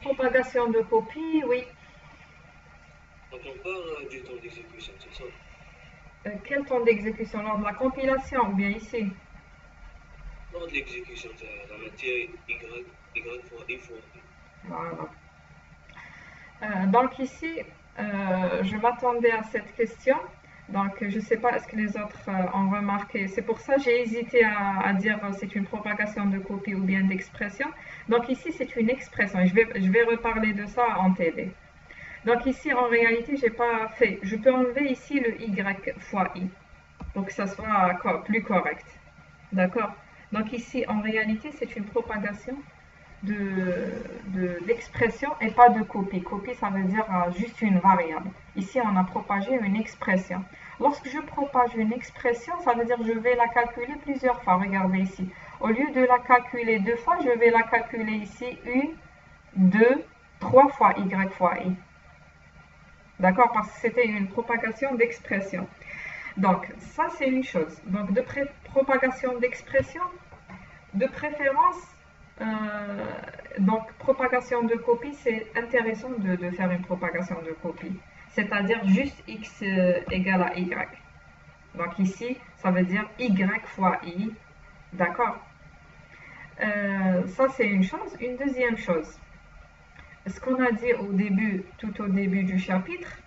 Propagation de copie, oui. Donc on parle du temps d'exécution, c'est ça? Quel temps d'exécution? Lors de la compilation ou bien ici? Lors de l'exécution, c'est la matière y fois i fois i. Voilà. Donc ici, je m'attendais à cette question. Donc je ne sais pas est-ce que les autres ont remarqué. C'est pour ça que j'ai hésité à dire c'est une propagation de copie ou bien d'expression. Donc ici, c'est une expression. Et je vais reparler de ça en TD. Donc ici, en réalité, j'ai pas fait. Je peux enlever ici le y fois i pour que ça soit plus correct. D'accord? Donc ici, en réalité, c'est une propagation d'expression et pas de copie. Copie, ça veut dire juste une variable. Ici, on a propagé une expression. Lorsque je propage une expression, ça veut dire que je vais la calculer plusieurs fois. Regardez ici. Au lieu de la calculer 2 fois, je vais la calculer ici 1, 2, 3 fois y fois i. D'accord? Parce que c'était une propagation d'expression. Donc, ça, c'est une chose. Donc, propagation d'expression, de préférence, donc propagation de copie, c'est intéressant de faire une propagation de copie. C'est-à-dire juste x égale à y. Donc, ici, ça veut dire y fois i. D'accord? Ça, c'est une chose. Une deuxième chose. Ce qu'on a dit tout au début du chapitre,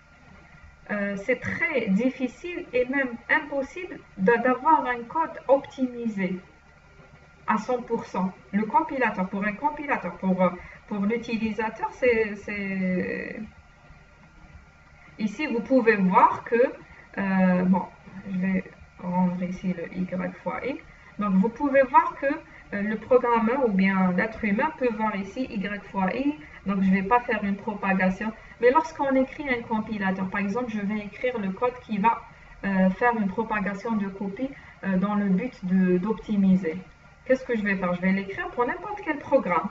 c'est très difficile et même impossible d'avoir un code optimisé à 100%. Le compilateur, pour un compilateur, pour l'utilisateur, c'est... Ici, vous pouvez voir que... bon, je vais rendre ici le y fois i. Donc, vous pouvez voir que le programmeur ou bien l'être humain peut voir ici y fois i. Donc, je ne vais pas faire une propagation. Mais lorsqu'on écrit un compilateur, par exemple, je vais écrire le code qui va faire une propagation de copie dans le but d'optimiser. Qu'est-ce que je vais faire? Je vais l'écrire pour n'importe quel programme.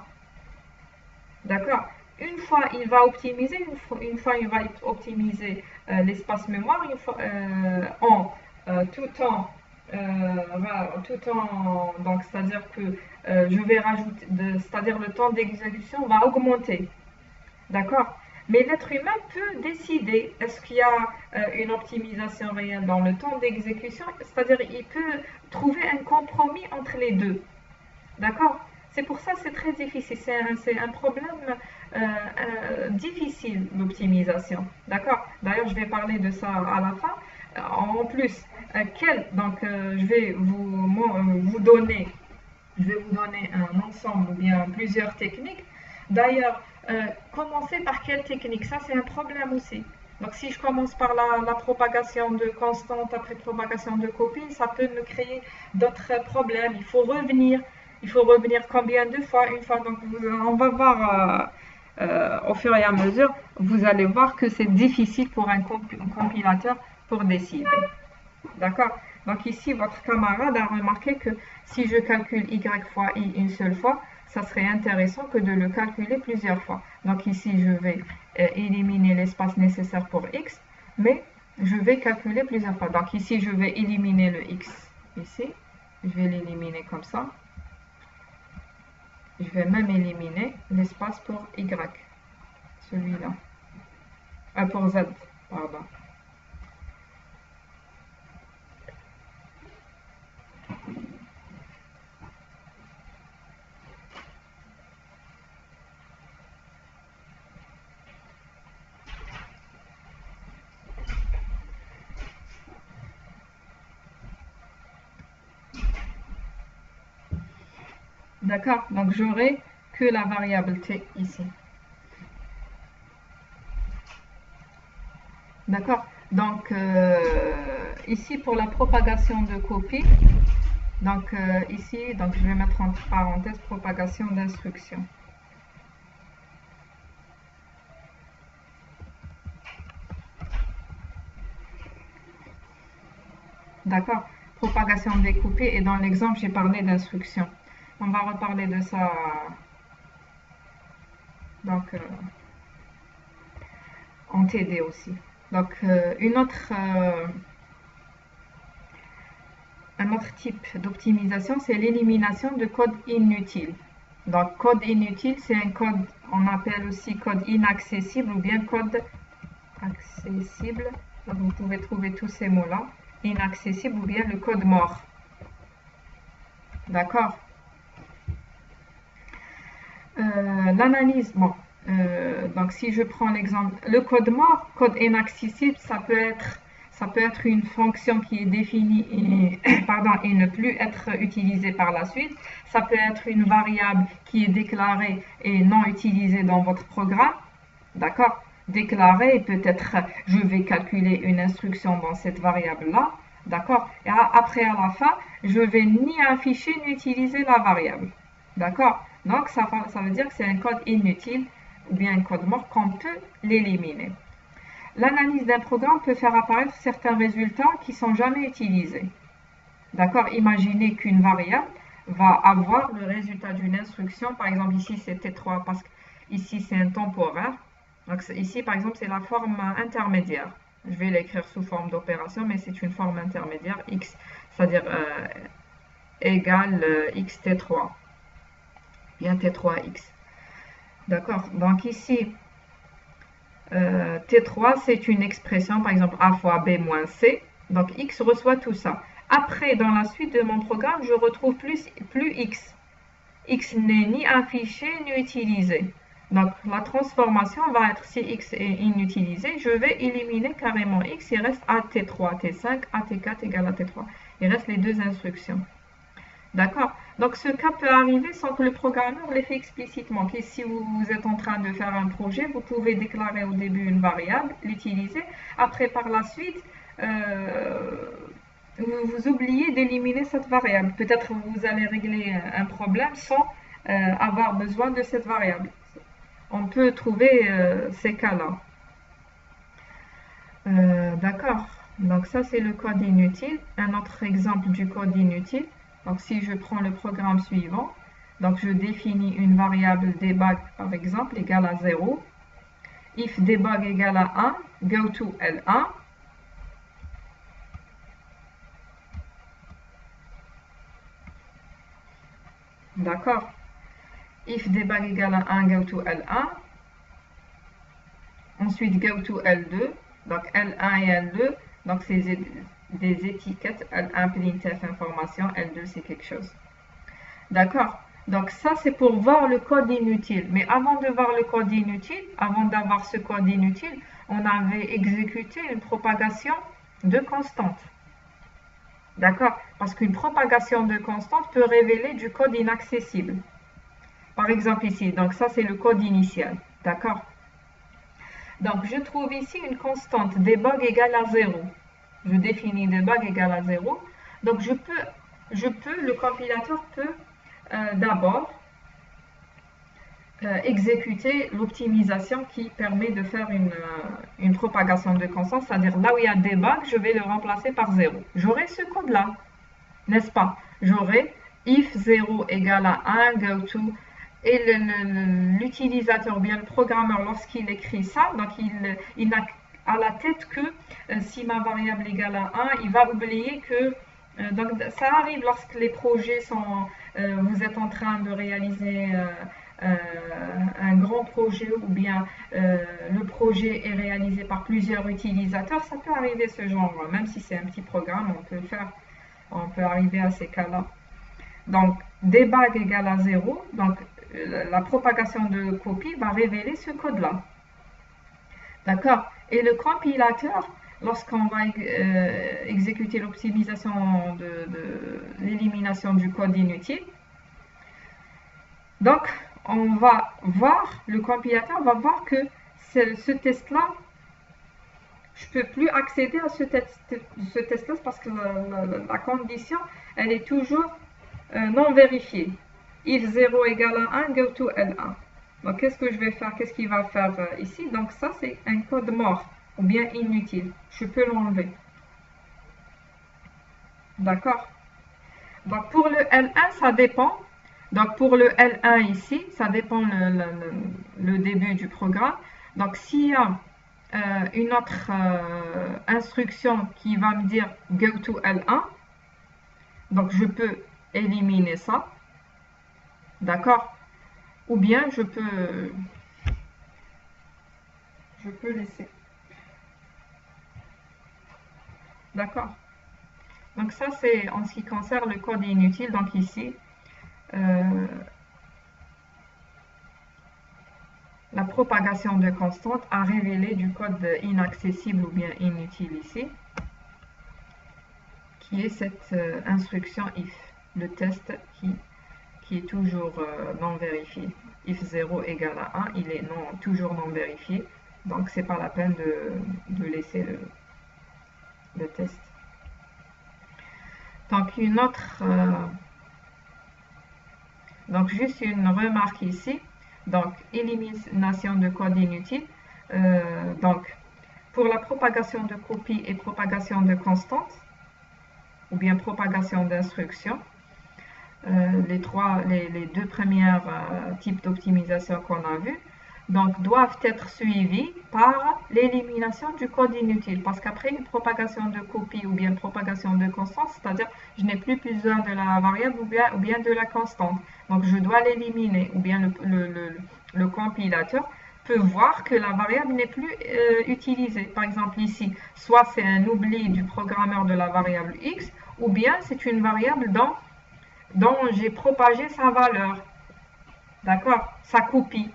D'accord? Une fois, il va optimiser, une fois il va optimiser l'espace mémoire, donc c'est-à-dire que je vais rajouter, c'est-à-dire le temps d'exécution va augmenter. D'accord? Mais l'être humain peut décider, est-ce qu'il y a une optimisation réelle dans le temps d'exécution? C'est-à-dire il peut trouver un compromis entre les deux. D'accord? C'est pour ça que c'est très difficile. C'est un problème difficile, l'optimisation. D'accord? D'ailleurs, je vais parler de ça à la fin. En plus, je vais vous donner un ensemble ou bien plusieurs techniques. D'ailleurs, commencer par quelle technique? Ça, c'est un problème aussi. Donc, si je commence par la propagation de constante après propagation de copie, ça peut me créer d'autres problèmes. Il faut revenir combien de fois? Une fois. Donc, on va voir au fur et à mesure. Vous allez voir que c'est difficile pour un compilateur pour décider. D'accord? Donc, ici, votre camarade a remarqué que si je calcule y fois i une seule fois, ça serait intéressant que de le calculer plusieurs fois. Donc ici, je vais éliminer l'espace nécessaire pour x, mais je vais calculer plusieurs fois. Donc ici, je vais éliminer le x. Ici, je vais l'éliminer comme ça. Je vais même éliminer l'espace pour y, celui-là. Pour z, pardon. D'accord, donc j'aurai que la variable t ici. D'accord, donc ici pour la propagation de copie, donc ici, donc je vais mettre entre parenthèses propagation d'instruction. D'accord? Propagation découpée, et dans l'exemple, j'ai parlé d'instruction. On va reparler de ça donc, en TD aussi. Donc, un autre type d'optimisation, c'est l'élimination de code inutile. Donc, code inutile, c'est un code, on appelle aussi code inaccessible ou bien code accessible. Donc, vous pouvez trouver tous ces mots-là. Inaccessible ou bien le code mort. D'accord? L'analyse, bon, donc si je prends l'exemple, le code mort, code inaccessible, ça peut être une fonction qui est définie et, pardon, et ne plus être utilisée par la suite. Ça peut être une variable qui est déclarée et non utilisée dans votre programme. D'accord? Déclarée, peut-être je vais calculer une instruction dans cette variable-là. D'accord? Et après, à la fin, je vais ni afficher ni utiliser la variable. D'accord? Donc, ça veut dire que c'est un code inutile ou bien un code mort qu'on peut l'éliminer. L'analyse d'un programme peut faire apparaître certains résultats qui ne sont jamais utilisés. D'accord? Imaginez qu'une variable va avoir le résultat d'une instruction. Par exemple, ici, c'est T3 parce que ici, c'est un temporaire. Donc, ici, par exemple, c'est la forme intermédiaire. Je vais l'écrire sous forme d'opération, mais c'est une forme intermédiaire, x, c'est-à-dire égale x T3. Bien T3x. D'accord? Donc ici, T3, c'est une expression, par exemple, A fois B moins C. Donc x reçoit tout ça. Après, dans la suite de mon programme, je retrouve plus x. X n'est ni affiché ni utilisé. Donc la transformation va être, si x est inutilisé, je vais éliminer carrément x. Il reste AT3, T5, AT4 égale à T3. Il reste les deux instructions. D'accord? Donc ce cas peut arriver sans que le programmeur l'ait fait explicitement. Que si vous êtes en train de faire un projet, vous pouvez déclarer au début une variable, l'utiliser. Après, par la suite, vous oubliez d'éliminer cette variable. Peut-être vous allez régler un problème sans avoir besoin de cette variable. On peut trouver ces cas-là. D'accord? Donc ça, c'est le code inutile. Un autre exemple du code inutile. Donc si je prends le programme suivant, donc je définis une variable debug par exemple égale à 0. If debug égale à 1, go to L1. D'accord? If debug égale à 1, go to L1. Ensuite go to L2. Donc L1 et L2, donc c'est des étiquettes. L1 printf information, L2 c'est quelque chose. D'accord? Donc ça c'est pour voir le code inutile. Mais avant de voir le code inutile, avant d'avoir ce code inutile, on avait exécuté une propagation de constante. D'accord? Parce qu'une propagation de constante peut révéler du code inaccessible. Par exemple ici, donc ça c'est le code initial. D'accord? Donc je trouve ici une constante debug égale à 0. Je définis debug égale à 0. Donc le compilateur peut d'abord exécuter l'optimisation qui permet de faire une propagation de constante, c'est-à-dire là où il y a debug, je vais le remplacer par 0. J'aurai ce code-là, n'est-ce pas? J'aurai if 0 égale à 1, go to, et l'utilisateur, bien le programmeur, lorsqu'il écrit ça, donc il n'a à la tête que si ma variable égale à 1, il va oublier que donc ça arrive lorsque les projets sont, vous êtes en train de réaliser un grand projet ou bien le projet est réalisé par plusieurs utilisateurs, ça peut arriver ce genre, même si c'est un petit programme, on peut le faire, on peut arriver à ces cas-là. Donc debug égale à 0, donc la propagation de copie va révéler ce code-là. D'accord? Et le compilateur, lorsqu'on va exécuter l'optimisation de l'élimination du code inutile, donc on va voir, le compilateur va voir que ce test-là, je ne peux plus accéder à ce test-là parce que la condition, elle est toujours non vérifiée. If 0 égale à 1, go to L1. Donc qu'est-ce que je vais faire? Qu'est-ce qu'il va faire ici? Donc ça c'est un code mort ou bien inutile. Je peux l'enlever. D'accord? Donc pour le L1, ça dépend. Donc pour le L1 ici, ça dépend le début du programme. Donc s'il y a une autre instruction qui va me dire go to L1, donc je peux éliminer ça. D'accord? Ou bien je peux laisser. D'accord? Donc ça c'est en ce qui concerne le code inutile. Donc ici, la propagation de constante a révélé du code inaccessible ou bien inutile ici, qui est cette instruction if, le test qui est toujours non vérifié. If 0 égale à 1, il est toujours non vérifié, donc c'est pas la peine de laisser le test. Donc une autre, donc juste une remarque ici, donc élimination de code inutile. Donc pour la propagation de copies et propagation de constantes, ou bien propagation d'instructions, les deux premiers types d'optimisation qu'on a vus, donc doivent être suivis par l'élimination du code inutile, parce qu'après une propagation de copie ou bien propagation de constante, c'est-à-dire je n'ai plus besoin de la variable ou bien de la constante, donc je dois l'éliminer, ou bien le compilateur peut voir que la variable n'est plus utilisée. Par exemple ici, soit c'est un oubli du programmeur de la variable x, ou bien c'est une variable dont j'ai propagé sa valeur. D'accord? Sa copie.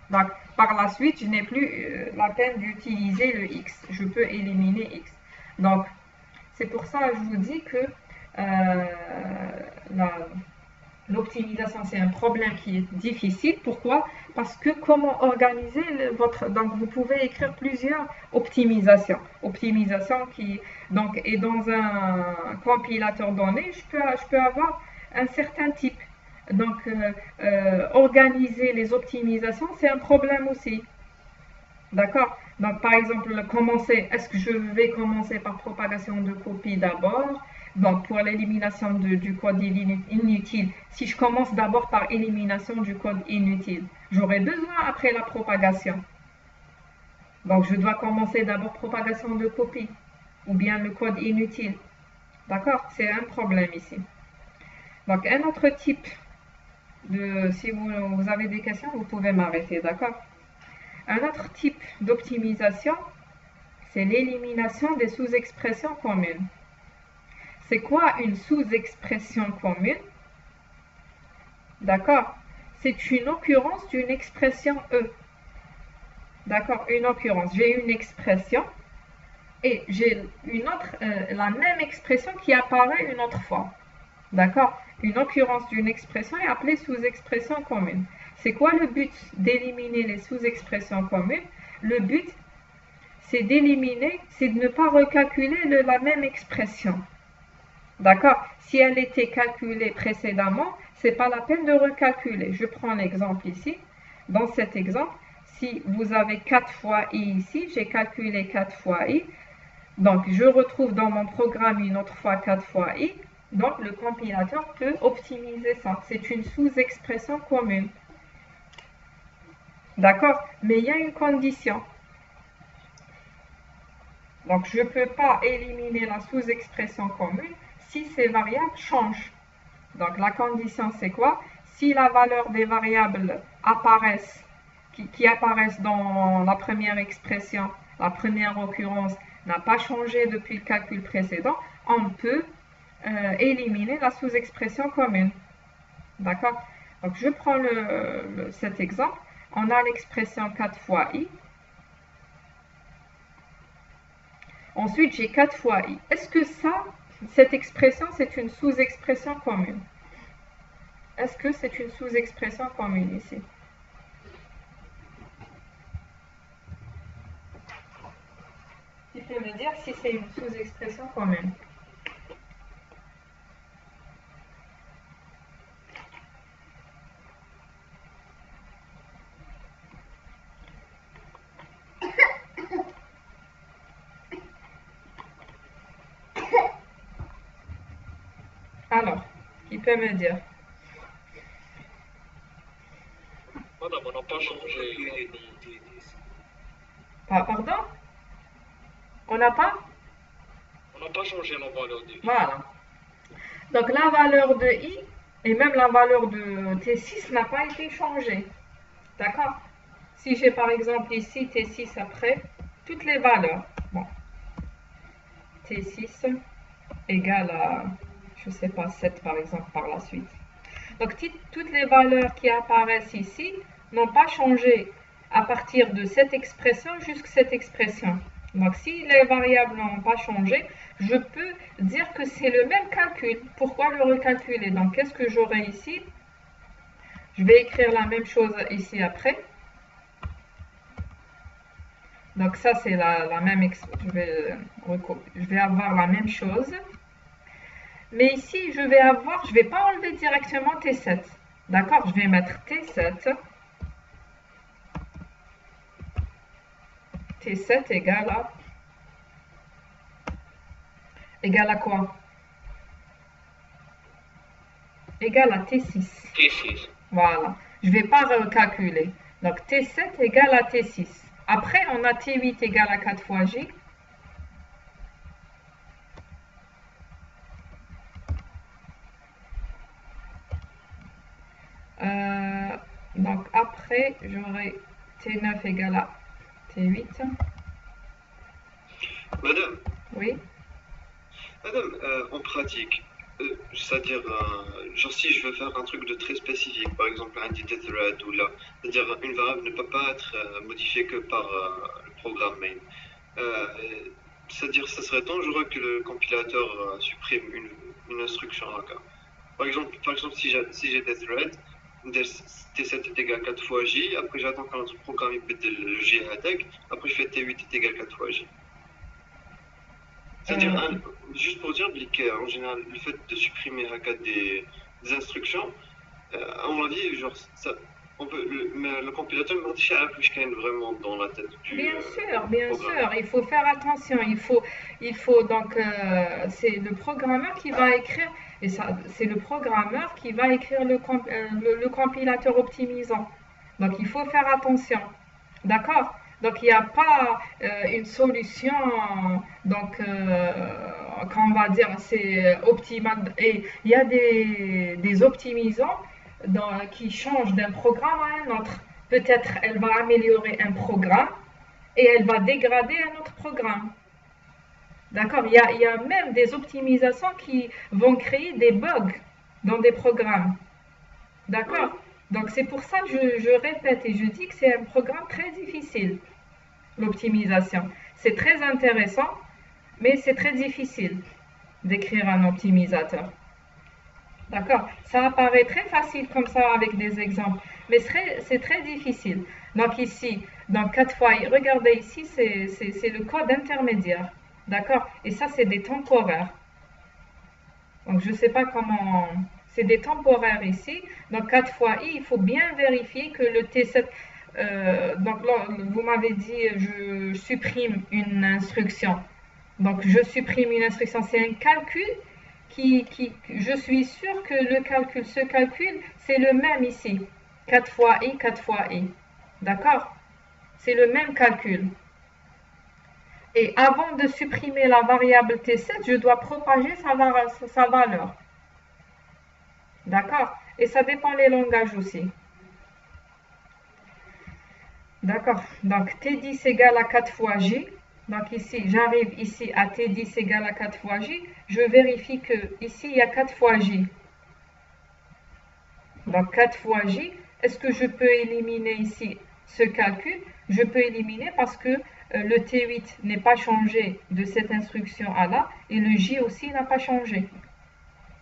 Donc, par la suite, je n'ai plus la peine d'utiliser le x. Je peux éliminer x. Donc, c'est pour ça que je vous dis que l'optimisation, c'est un problème qui est difficile. Pourquoi? Parce que comment organiser votre... Donc, vous pouvez écrire plusieurs optimisations. Optimisation qui... Donc, et dans un compilateur donné, je peux avoir un certain type. Donc, organiser les optimisations, c'est un problème aussi. D'accord? Donc, par exemple, est-ce que je vais commencer par propagation de copie d'abord? Donc, pour l'élimination du code inutile, si je commence d'abord par élimination du code inutile, j'aurai besoin après la propagation. Donc, je dois commencer d'abord propagation de copie ou bien le code inutile. D'accord? C'est un problème ici. Donc, un autre type si vous avez des questions, vous pouvez m'arrêter, d'accord? Un autre type d'optimisation, c'est l'élimination des sous-expressions communes. C'est quoi une sous-expression commune? D'accord? C'est une occurrence d'une expression E. D'accord? Une occurrence. J'ai une expression et j'ai la même expression qui apparaît une autre fois. D'accord? Une occurrence d'une expression est appelée sous-expression commune. C'est quoi le but d'éliminer les sous-expressions communes? Le but, c'est d'éliminer, c'est de ne pas recalculer la même expression. D'accord? Si elle était calculée précédemment, c'est pas la peine de recalculer. Je prends l'exemple ici. Dans cet exemple, si vous avez 4 fois i ici, j'ai calculé 4 fois i. Donc, je retrouve dans mon programme une autre fois 4 fois i. Donc, le compilateur peut optimiser ça. C'est une sous-expression commune. D'accord? Mais il y a une condition. Donc, je ne peux pas éliminer la sous-expression commune si ces variables changent. Donc, la condition, c'est quoi? Si la valeur des variables qui apparaissent dans la première expression, la première occurrence, n'a pas changé depuis le calcul précédent, on peut éliminer la sous-expression commune. D'accord? Donc, je prends cet exemple. On a l'expression 4 fois i. Ensuite, j'ai 4 fois i. Est-ce que cette expression, c'est une sous-expression commune? Est-ce que c'est une sous-expression commune ici? Tu peux me dire si c'est une sous-expression commune. Alors, qui peut me dire? Madame, on n'a pas changé. Calculer dans T10. Pardon? On n'a pas? On n'a pas changé la valeur de I. Voilà. Donc la valeur de I et même la valeur de T6 n'a pas été changée. D'accord? Si j'ai par exemple ici T6 après, toutes les valeurs. Bon. T6 égale à, je ne sais pas, 7 par exemple par la suite. Donc toutes les valeurs qui apparaissent ici n'ont pas changé à partir de cette expression jusqu'à cette expression. Donc si les variables n'ont pas changé, je peux dire que c'est le même calcul. Pourquoi le recalculer? Donc qu'est-ce que j'aurai ici? Je vais écrire la même chose ici après. Donc ça c'est la même je vais avoir la même chose. Mais ici je vais pas enlever directement T7. D'accord? Je vais mettre T7. T7 égale à quoi? Égale à T6. T6. Voilà. Je ne vais pas recalculer. Donc T7 égale à T6. Après, on a T8 égale à 4 fois J. Donc après, j'aurai T9 égale à T8. Madame, Oui. madame, en pratique, c'est-à-dire, genre si je veux faire un truc de très spécifique, par exemple un data thread ou là, c'est-à-dire une variable ne peut pas être modifiée que par le programme main. C'est-à-dire, ça serait dangereux que le compilateur supprime une instruction à cas. Par exemple, si j'ai des threads, T7 est égal à 4 fois J, après j'attends quand notre programme il pète le J à attaque, après je fais T8 est égal à 4 fois J. C'est-à-dire, juste pour dire qu'en général, le fait de supprimer des instructions, à mon avis, genre, ça, le compilateur me dit vraiment dans la tête du Bien sûr, il faut faire attention. Il faut donc, c'est le programmeur qui va écrire, et ça, c'est le programmeur qui va écrire le compilateur optimisant. Donc, il faut faire attention. D'accord? Donc, il n'y a pas une solution, donc, qu'on va dire, c'est optimal. Et il y a des optimisants qui changent d'un programme à un autre. Peut-être elle va améliorer un programme et elle va dégrader un autre programme. D'accord? Il y a même des optimisations qui vont créer des bugs dans des programmes. D'accord? Donc c'est pour ça que je répète et je dis que c'est un programme très difficile, l'optimisation. C'est très intéressant, mais c'est très difficile d'écrire un optimisateur. D'accord? Ça apparaît très facile comme ça avec des exemples, mais c'est très difficile. Donc ici, dans 4 fois, regardez ici, c'est le code intermédiaire. D'accord? Et ça, c'est des temporaires. Donc je ne sais pas comment... C'est des temporaires ici. Donc 4 fois I, il faut bien vérifier que le T7... donc là, vous m'avez dit, je supprime une instruction. Donc je supprime une instruction, c'est un calcul je suis sûre que ce calcul, c'est le même ici. 4 fois I, 4 fois I. D'accord? C'est le même calcul. Et avant de supprimer la variable T7, je dois propager sa valeur. D'accord? Et ça dépend des langages aussi. D'accord? Donc T10 égale à 4 fois J. Donc ici, j'arrive ici à T10 égale à 4 fois J. Je vérifie que ici, il y a 4 fois J. Donc 4 fois J, est-ce que je peux éliminer ici ce calcul? Je peux éliminer parce que le T8 n'est pas changé de cette instruction à là et le J aussi n'a pas changé.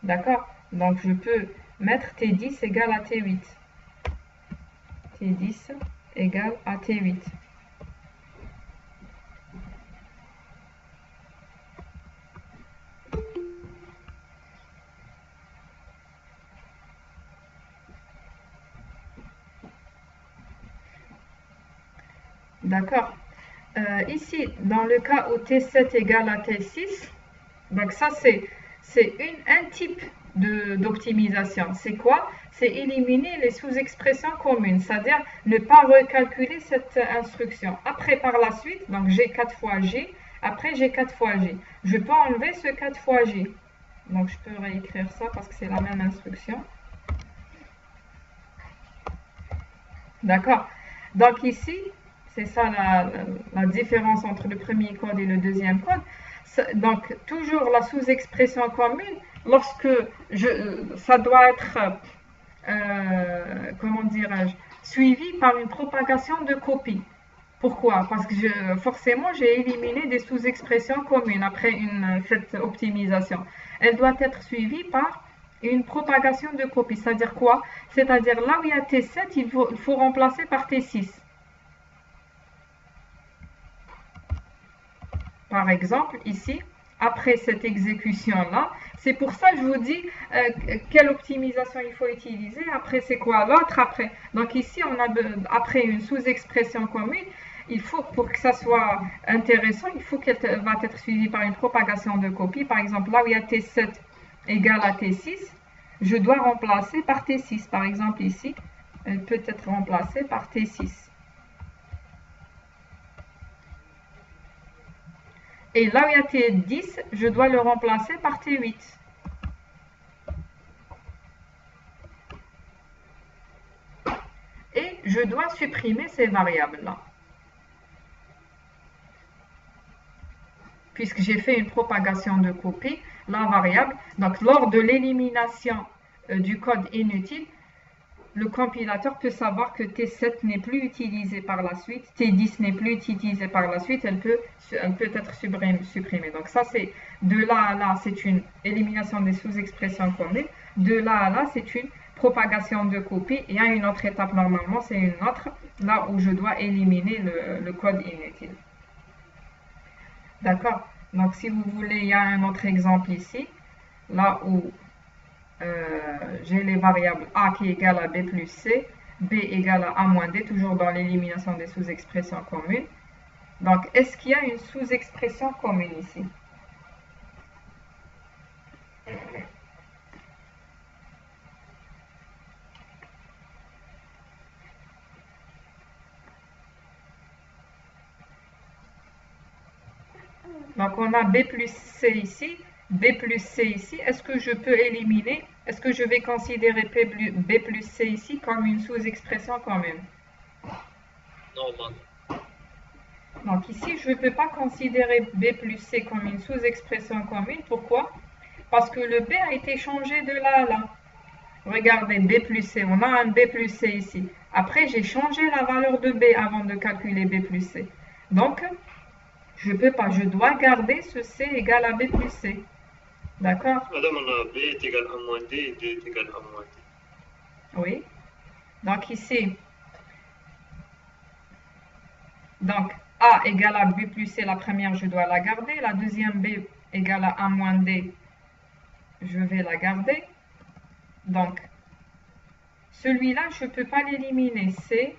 D'accord? Donc je peux mettre T10 égale à T8. T10 égale à T8. D'accord. Ici, dans le cas où T7 égale à T6, donc ça c'est un type d'optimisation. C'est quoi? C'est éliminer les sous-expressions communes, c'est-à-dire ne pas recalculer cette instruction. Après, par la suite, donc j'ai 4 fois J, après j'ai 4 fois J. Je peux enlever ce 4 fois J. Donc je peux réécrire ça parce que c'est la même instruction. D'accord? Donc ici, c'est ça la différence entre le premier code et le deuxième code. Donc toujours la sous-expression commune, lorsque ça doit être, comment dirais-je, suivi par une propagation de copie. Pourquoi? Parce que forcément, j'ai éliminé des sous-expressions communes après cette optimisation. Elle doit être suivie par une propagation de copie. C'est-à-dire quoi? C'est-à-dire là où il y a T7, il faut remplacer par T6. Par exemple, ici, après cette exécution-là, c'est pour ça que je vous dis quelle optimisation il faut utiliser. Après, c'est quoi l'autre après? Donc ici, on a après une sous-expression commune, il faut, pour que ça soit intéressant, il faut qu'elle va être suivie par une propagation de copie. Par exemple, là où il y a T7 égale à T6, je dois remplacer par T6. Par exemple, ici, elle peut être remplacée par T6. Et là où il y a T10, je dois le remplacer par T8. Et je dois supprimer ces variables-là. Puisque j'ai fait une propagation de copie, la variable, donc lors de l'élimination du code inutile, le compilateur peut savoir que T7 n'est plus utilisé par la suite, T10 n'est plus utilisé par la suite, elle peut être supprimée. Donc ça, c'est de là à là, c'est une élimination des sous-expressions communes. De là à là, c'est une propagation de copie. Il y a une autre étape normalement, c'est une autre, là où je dois éliminer le code inutile. D'accord? Donc si vous voulez, il y a un autre exemple ici, là où j'ai les variables A qui est égale à B plus C, B égale à A moins D, toujours dans l'élimination des sous-expressions communes. Donc, est-ce qu'il y a une sous-expression commune ici? Donc, on a B plus C ici, B plus C ici. Est-ce que je peux éliminer? Est-ce que je vais considérer B plus C ici comme une sous-expression commune? Non, man. Donc ici, je ne peux pas considérer B plus C comme une sous-expression commune. Pourquoi? Parce que le B a été changé de là à là. Regardez, B plus C, on a un B plus C ici. Après, j'ai changé la valeur de B avant de calculer B plus C. Donc, je ne peux pas, je dois garder ce C égal à B plus C. D'accord? Madame, on a B est égal à moins D et D est égal à moins D. Oui. Donc ici, donc A égale à B plus C, la première, je dois la garder. La deuxième, B égale à A moins D, je vais la garder. Donc, celui-là, je ne peux pas l'éliminer. C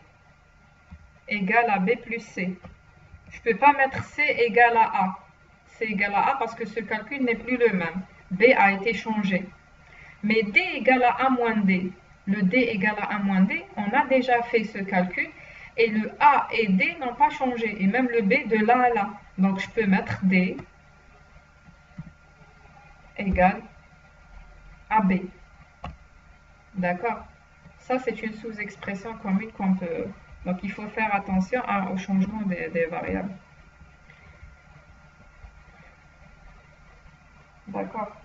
égale à B plus C. Je ne peux pas mettre C égale à A. C égale à A parce que ce calcul n'est plus le même. B a été changé. Mais D égale à A moins D. Le D égale à A moins D, on a déjà fait ce calcul. Et le A et D n'ont pas changé. Et même le B de là à là. Donc je peux mettre D égale à B. D'accord? Ça, c'est une sous-expression commune qu'on peut... Donc il faut faire attention au changement des variables. D'accord.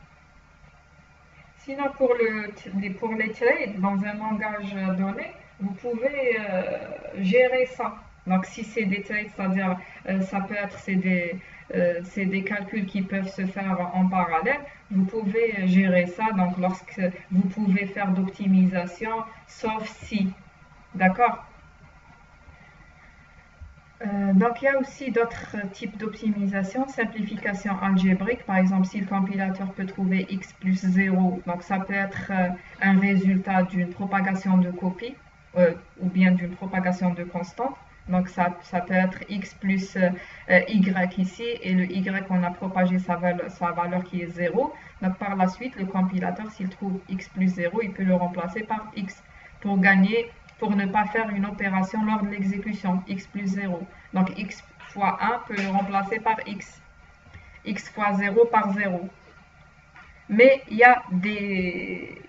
Sinon, pour les trades, dans un langage donné, vous pouvez gérer ça. Donc, si c'est des trades, c'est-à-dire, ça peut être, c'est des calculs qui peuvent se faire en parallèle, vous pouvez gérer ça. Donc, lorsque vous pouvez faire d'optimisation, sauf si. D'accord? Donc, il y a aussi d'autres types d'optimisation, simplification algébrique. Par exemple, si le compilateur peut trouver x plus 0, donc ça peut être un résultat d'une propagation de copie ou bien d'une propagation de constante. Donc ça peut être x plus y ici, et le y, on a propagé sa valeur qui est 0. Donc par la suite, le compilateur, s'il trouve x plus 0, il peut le remplacer par x pour gagner, pour ne pas faire une opération lors de l'exécution, x plus 0. Donc x fois 1 peut le remplacer par x fois 0 par 0. Mais il y a des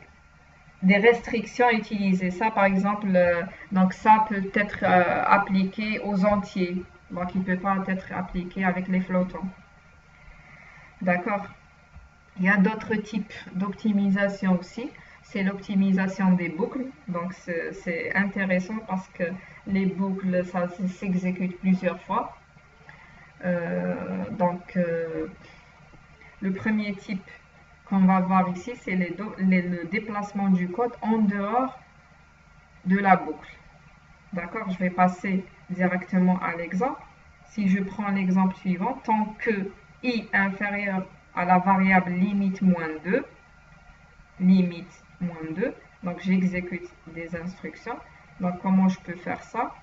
restrictions à utiliser. Ça, par exemple, donc ça peut être appliqué aux entiers. Donc, il ne peut pas être appliqué avec les flottants. D'accord? Il y a d'autres types d'optimisation aussi. C'est l'optimisation des boucles. Donc, c'est intéressant parce que les boucles, ça s'exécute plusieurs fois. Le premier type qu'on va voir ici, c'est le déplacement du code en dehors de la boucle. D'accord? Je vais passer directement à l'exemple. Si je prends l'exemple suivant, tant que i inférieur à la variable limite moins 2, donc j'exécute des instructions. Donc comment je peux faire ça?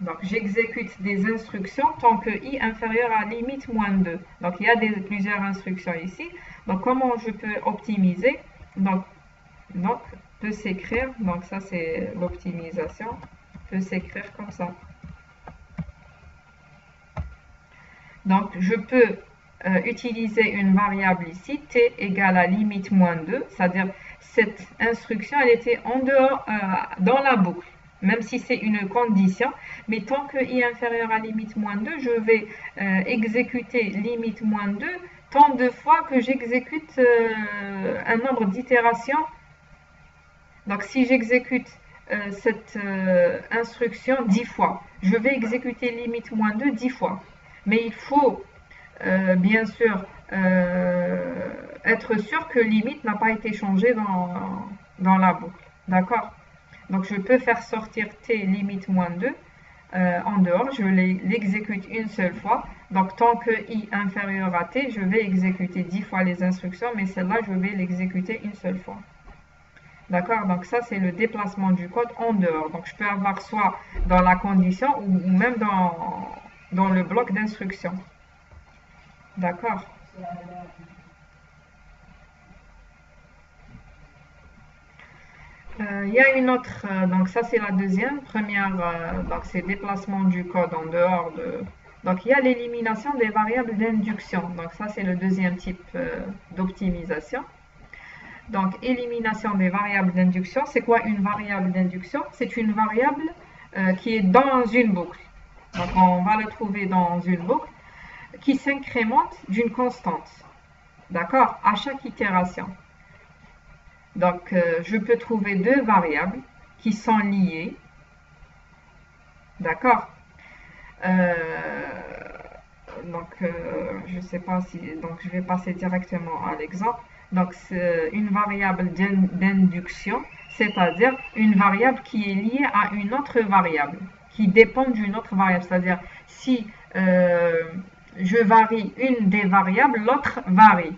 Donc j'exécute des instructions tant que i inférieur à limite moins 2. Donc il y a plusieurs instructions ici. Donc comment je peux optimiser? Donc peut s'écrire, donc ça c'est l'optimisation, peut s'écrire comme ça. Donc je peux utiliser une variable ici, t égale à limite moins 2, c'est-à-dire cette instruction elle était en dehors, dans la boucle. Même si c'est une condition, mais tant que i inférieur à limite moins 2, je vais exécuter limite moins 2 tant de fois que j'exécute un nombre d'itérations. Donc si j'exécute cette instruction 10 fois, je vais exécuter limite moins 2 10 fois. Mais il faut bien sûr être sûr que limite n'a pas été changée dans la boucle. D'accord? Donc je peux faire sortir t limite moins 2 en dehors, je l'exécute une seule fois. Donc tant que i inférieur à t, je vais exécuter 10 fois les instructions, mais celle-là, je vais l'exécuter une seule fois. D'accord? Donc ça, c'est le déplacement du code en dehors. Donc je peux avoir soit dans la condition ou même dans le bloc d'instruction. D'accord? Il y a une autre, donc ça c'est la deuxième. Première, donc c'est déplacement du code en dehors de... Donc il y a l'élimination des variables d'induction. Donc ça c'est le deuxième type d'optimisation. Donc élimination des variables d'induction. C'est quoi une variable d'induction? C'est une variable qui est dans une boucle. Donc on va le trouver dans une boucle qui s'incrémente d'une constante. D'accord? À chaque itération. Donc, je peux trouver deux variables qui sont liées. D'accord? Je ne sais pas si... Donc, je vais passer directement à l'exemple. Donc, c'est une variable d'induction, c'est-à-dire une variable qui est liée à une autre variable, qui dépend d'une autre variable. C'est-à-dire, si je varie une des variables, l'autre varie.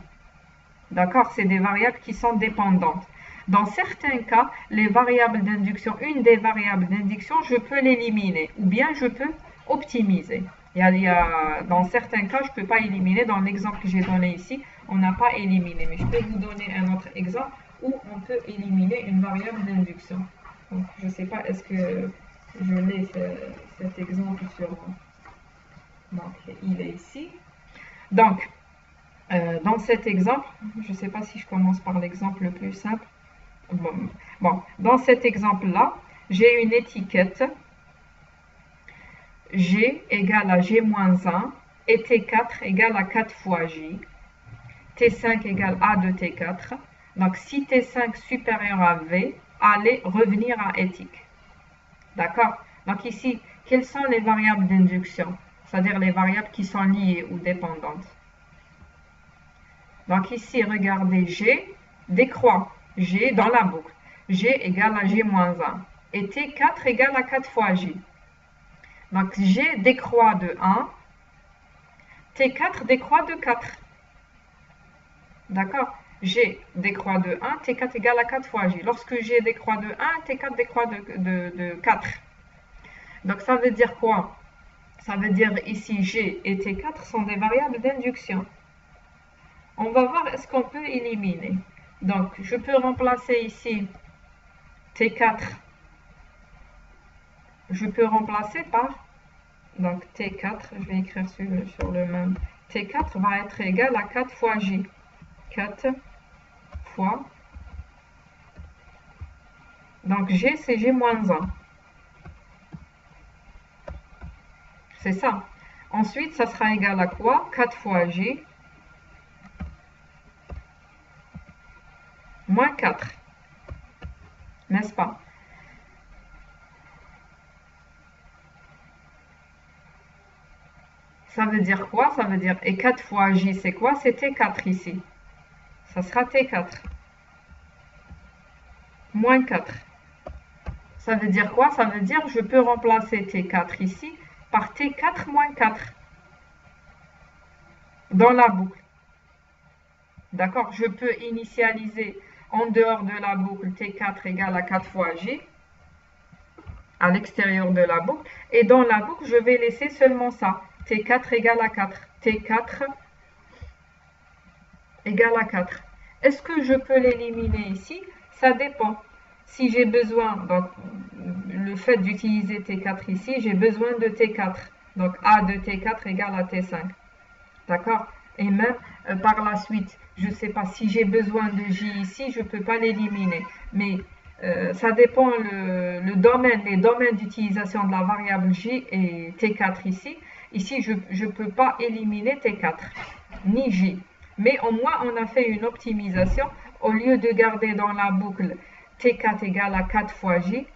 D'accord? C'est des variables qui sont dépendantes. Dans certains cas, les variables d'induction, une des variables d'induction, je peux l'éliminer ou bien je peux optimiser. Dans certains cas, je ne peux pas éliminer. Dans l'exemple que j'ai donné ici, on n'a pas éliminé. Mais je peux vous donner un autre exemple où on peut éliminer une variable d'induction. Donc, je ne sais pas, est-ce que je l'ai cet exemple sur moi. Donc, il est ici. Donc, dans cet exemple, je ne sais pas si je commence par l'exemple le plus simple. Bon, dans cet exemple-là, j'ai une étiquette G égale à G-1 et T4 égale à 4 fois J. T5 égale A de T4. Donc, si T5 supérieur à V, allez revenir à éthique. D'accord? Donc ici, quelles sont les variables d'induction? C'est-à-dire les variables qui sont liées ou dépendantes. Donc ici, regardez, G décroît. G dans la boucle. G égale à G-1. Et T4 égale à 4 fois J. Donc G décroît de 1. T4 décroît de 4. D'accord? G décroît de 1. T4 égale à 4 fois J. Lorsque G décroît de 1, T4 décroît de 4. Donc ça veut dire quoi? Ça veut dire ici G et T4 sont des variables d'induction. On va voir est-ce qu'on peut éliminer. Donc je peux remplacer ici T4. Je peux remplacer par, donc T4, je vais écrire sur le même. T4 va être égal à 4 fois J. 4 fois. Donc G c'est G moins 1. C'est ça. Ensuite, ça sera égal à quoi? 4 fois J moins 4. N'est-ce pas? Ça veut dire quoi? Ça veut dire, et 4 fois J, c'est quoi? C'est T4 ici. Ça sera T4. Moins 4. Ça veut dire quoi? Ça veut dire, je peux remplacer T4 ici par T4 moins 4 dans la boucle. D'accord? Je peux initialiser en dehors de la boucle T4 égale à 4 fois J à l'extérieur de la boucle. Et dans la boucle, je vais laisser seulement ça. T4 égale à 4. T4 égale à 4. Est-ce que je peux l'éliminer ici? Ça dépend. Si j'ai besoin, donc le fait d'utiliser T4 ici, j'ai besoin de T4. Donc A de T4 égale à T5. D'accord? Et même par la suite, je ne sais pas si j'ai besoin de J ici, je ne peux pas l'éliminer. Mais ça dépend le domaine, les domaines d'utilisation de la variable J et T4 ici. Ici, je ne peux pas éliminer T4, ni J. Mais au moins, on a fait une optimisation. Au lieu de garder dans la boucle T4 égale à 4 fois J,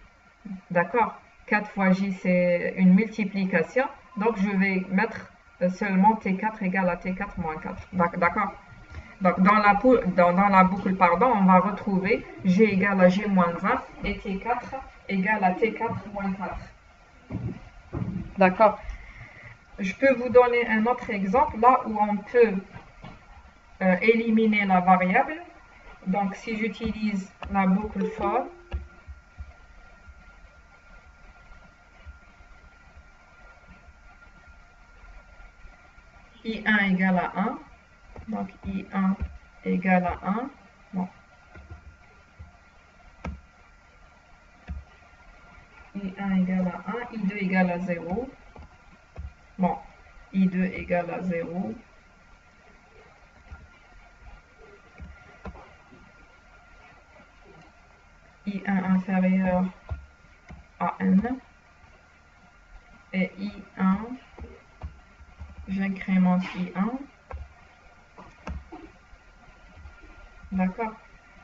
d'accord? 4 fois J, c'est une multiplication. Donc, je vais mettre seulement T4 égale à T4 moins 4. D'accord? Donc, dans la boucle, pardon, on va retrouver G égale à G moins 1 et T4 égale à T4 moins 4. D'accord? Je peux vous donner un autre exemple, là où on peut éliminer la variable. Donc, si j'utilise la boucle for, I1 égale à 1, donc I1 égale à 1, bon. I1 égale à 1, I2 égale à 0, bon, I2 égale à 0, I1 inférieur à N, et I1, j'incrémente I1, d'accord,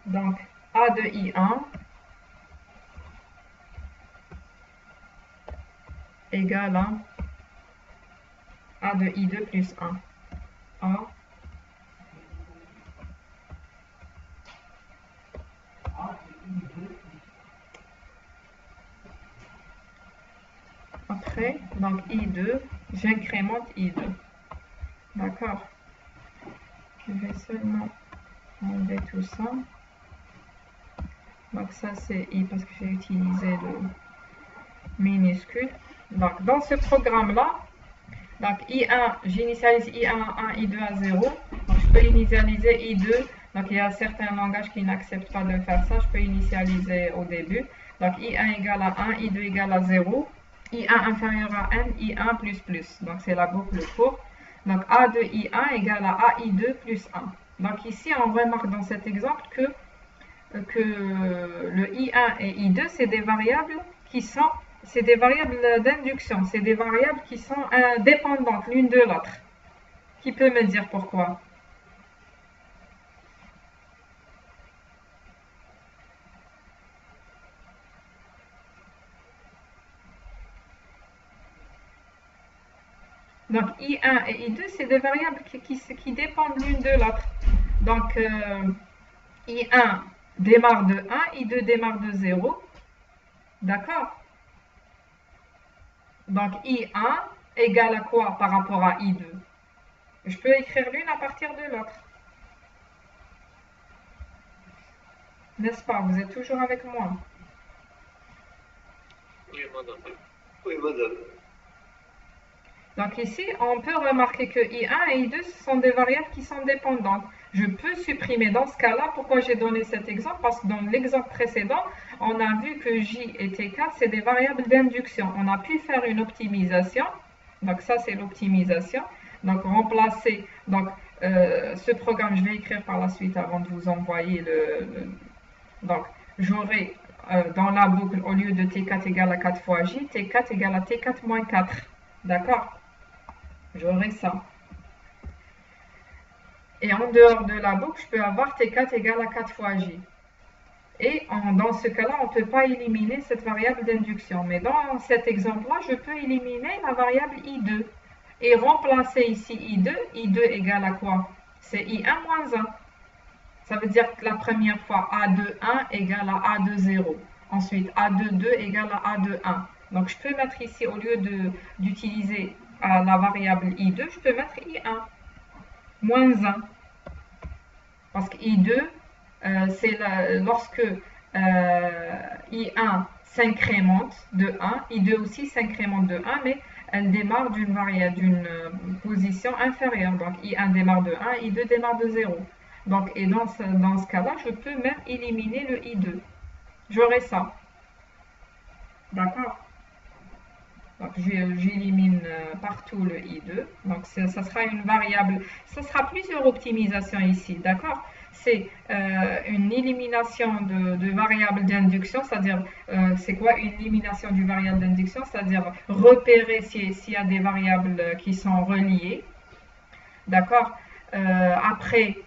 donc A de I1 égale à A de I2 plus 1, A après, donc I2, j'incrémente I2, d'accord, je vais seulement enlever tout ça. Donc ça c'est I parce que j'ai utilisé le minuscule. Donc dans ce programme-là, donc I1, j'initialise I1 à 1, I2 à 0. Donc je peux initialiser I2. Donc il y a certains langages qui n'acceptent pas de faire ça. Je peux initialiser au début. Donc I1 égale à 1, I2 égale à 0. I1 inférieur à N, I1 plus plus. Donc c'est la boucle pour. Donc A de I1 égale à AI2 plus 1. Donc ici on remarque dans cet exemple que le I1 et I2, c'est des variables c'est des variables d'induction, c'est des variables qui sont indépendantes l'une de l'autre. Qui peut me dire pourquoi? Donc I1 et I2, c'est des variables qui dépendent l'une de l'autre. Donc I1 démarre de 1, I2 démarre de 0. D'accord? Donc I1 égale à quoi par rapport à I2? Je peux écrire l'une à partir de l'autre. N'est-ce pas? Vous êtes toujours avec moi? Oui, madame. Oui, madame. Donc ici, on peut remarquer que I1 et I2 ce sont des variables qui sont dépendantes. Je peux supprimer dans ce cas-là. Pourquoi j'ai donné cet exemple? Parce que dans l'exemple précédent, on a vu que J et T4, c'est des variables d'induction. On a pu faire une optimisation. Donc ça, c'est l'optimisation. Donc remplacer ce programme, je vais écrire par la suite avant de vous envoyer donc j'aurai dans la boucle, au lieu de T4 égale à 4 fois J, T4 égale à T4 moins 4. D'accord? J'aurai ça. Et en dehors de la boucle, je peux avoir T4 égale à 4 fois J. Et dans ce cas-là, on ne peut pas éliminer cette variable d'induction. Mais dans cet exemple-là, je peux éliminer la variable I2. Et remplacer ici I2. I2 égale à quoi? C'est I1 moins 1. Ça veut dire que la première fois, A2, 1 égale à A2, 0. Ensuite, A2, 2 égale à A2, 1. Donc, je peux mettre ici, au lieu d'utiliser la variable I2, je peux mettre I1 moins 1. Parce que I2, c'est lorsque I1 s'incrémente de 1, I2 aussi s'incrémente de 1, mais elle démarre d'une position inférieure. Donc I1 démarre de 1, I2 démarre de 0. Donc, et dans ce cas-là, je peux même éliminer le I2. J'aurai ça. D'accord? Donc, j'élimine partout le I2. Donc, ça sera une variable. Ça sera plusieurs optimisations ici. D'accord? C'est une élimination de variables d'induction. C'est-à-dire, c'est quoi une élimination du variable d'induction? C'est-à-dire repérer s'il y a des variables qui sont reliées. D'accord? Après,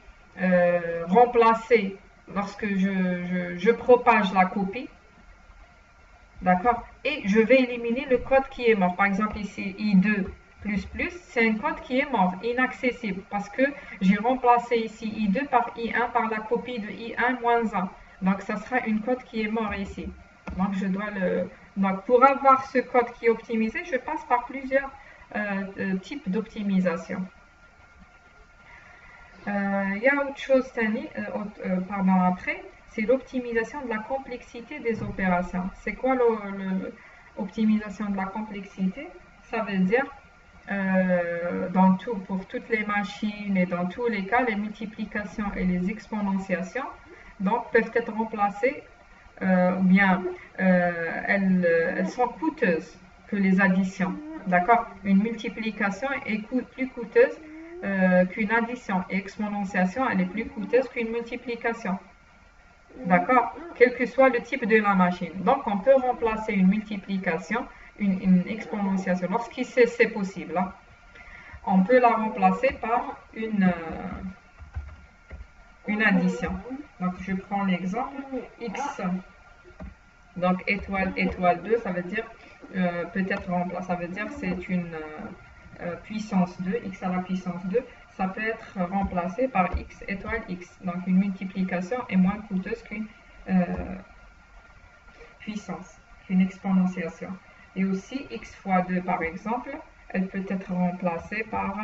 remplacer lorsque je propage la copie. D'accord? Et je vais éliminer le code qui est mort. Par exemple, ici, I2++, c'est un code qui est mort, inaccessible, parce que j'ai remplacé ici I2 par I1 par la copie de I1 moins 1. Donc, ça sera une code qui est mort ici. Donc, je dois Donc, pour avoir ce code qui est optimisé, je passe par plusieurs types d'optimisation. Il y a autre chose, après. C'est l'optimisation de la complexité des opérations. C'est quoi l'optimisation de la complexité? Ça veut dire, pour toutes les machines et dans tous les cas, les multiplications et les exponentiations peuvent être remplacées, ou bien elles sont coûteuses que les additions. D'accord? Une multiplication est plus coûteuse qu'une addition, et exponentiation, elle est plus coûteuse qu'une multiplication. D'accord? Quel que soit le type de la machine. Donc, on peut remplacer une multiplication, une exponentiation, lorsque c'est possible. Hein. On peut la remplacer par une addition. Donc, je prends l'exemple x. Donc, étoile, étoile 2, ça veut dire peut-être remplacer. Ça veut dire c'est une puissance 2, x à la puissance 2. Ça peut être remplacé par x étoile x. Donc, une multiplication est moins coûteuse qu'une puissance, qu'une exponentiation. Et aussi, x fois 2, par exemple, elle peut être remplacée par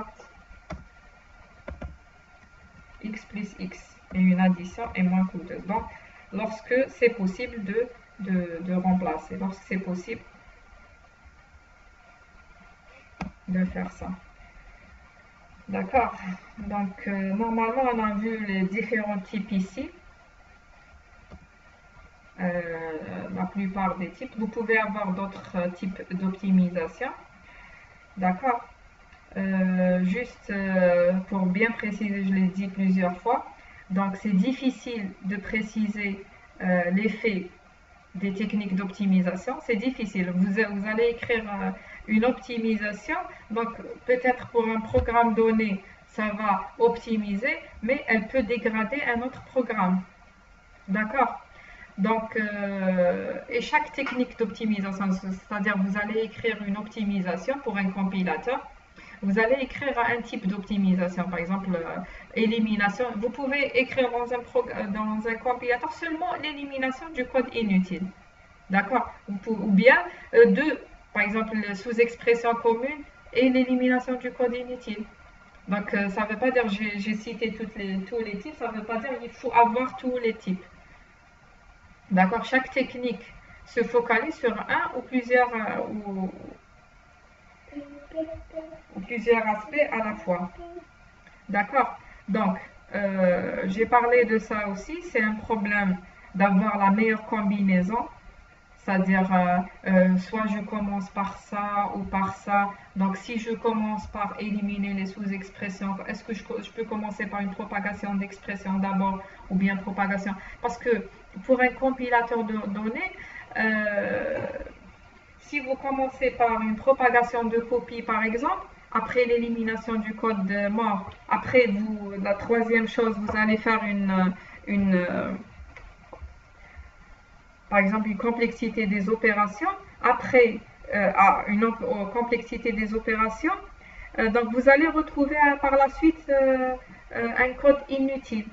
x plus x. Et une addition est moins coûteuse. Donc, lorsque c'est possible de remplacer, lorsque c'est possible de faire ça. D'accord? Donc, normalement, on a vu les différents types ici. La plupart des types. Vous pouvez avoir d'autres types d'optimisation. D'accord? Juste pour bien préciser, je l'ai dit plusieurs fois. Donc, c'est difficile de préciser l'effet des techniques d'optimisation. C'est difficile. Vous allez écrire une optimisation, donc peut-être pour un programme donné, ça va optimiser, mais elle peut dégrader un autre programme. D'accord? Donc, et chaque technique d'optimisation, c'est-à-dire vous allez écrire une optimisation pour un compilateur, vous allez écrire un type d'optimisation, par exemple élimination. Vous pouvez écrire dans un compilateur seulement l'élimination du code inutile. D'accord? Ou bien par exemple, sous-expression commune et l'élimination du code inutile. Donc, ça ne veut pas dire, j'ai cité tous les types, ça ne veut pas dire qu'il faut avoir tous les types. D'accord? Chaque technique se focalise sur un ou plusieurs, ou plusieurs aspects à la fois. D'accord? Donc, j'ai parlé de ça aussi. C'est un problème d'avoir la meilleure combinaison. C'est-à-dire, soit je commence par ça ou par ça. Donc, si je commence par éliminer les sous-expressions, est-ce que je peux commencer par une propagation d'expression d'abord ou bien propagation? Parce que pour un compilateur de données, si vous commencez par une propagation de copie, par exemple, après l'élimination du code mort, après la troisième chose, vous allez faire par exemple, une complexité des opérations. Après une complexité des opérations, donc vous allez retrouver par la suite un code inutile.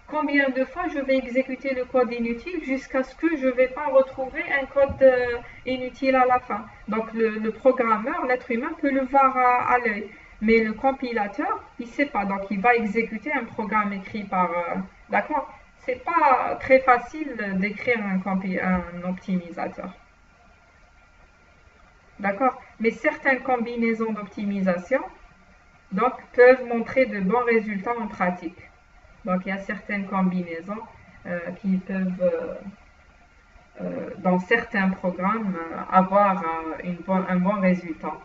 Combien de fois je vais exécuter le code inutile jusqu'à ce que je ne vais pas retrouver un code inutile à la fin. Donc le programmeur, l'être humain peut le voir à l'œil, mais le compilateur, il ne sait pas. Donc il va exécuter un programme écrit par... d'accord? C'est pas très facile d'écrire un optimisateur. D'accord? Mais certaines combinaisons d'optimisation donc, peuvent montrer de bons résultats en pratique. Donc, il y a certaines combinaisons qui peuvent, dans certains programmes, avoir un bon résultat.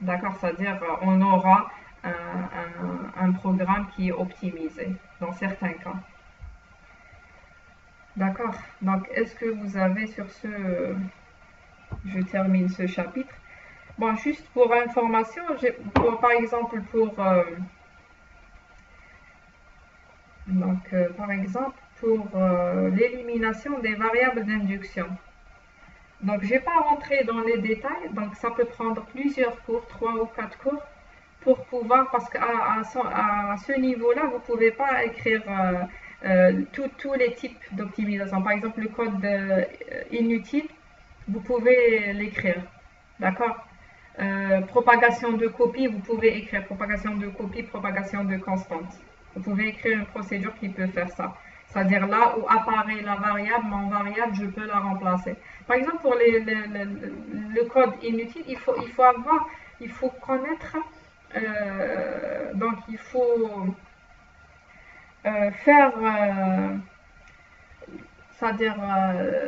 D'accord? C'est-à-dire, on aura un programme qui est optimisé dans certains cas. D'accord? Donc, est-ce que vous avez sur ce... je termine ce chapitre. Bon, juste pour information, par exemple, pour l'élimination des variables d'induction. Donc, je n'ai pas rentré dans les détails, donc ça peut prendre plusieurs cours, 3 ou 4 cours, pour pouvoir, parce qu'à ce niveau-là, vous ne pouvez pas écrire tous les types d'optimisation. Par exemple, le code inutile, vous pouvez l'écrire, d'accord? Propagation de copie, vous pouvez écrire propagation de copie, propagation de constante. Vous pouvez écrire une procédure qui peut faire ça. C'est-à-dire là où apparaît la variable, mon variable, je peux la remplacer. Par exemple, pour le code inutile, il faut connaître, donc il faut faire, c'est-à-dire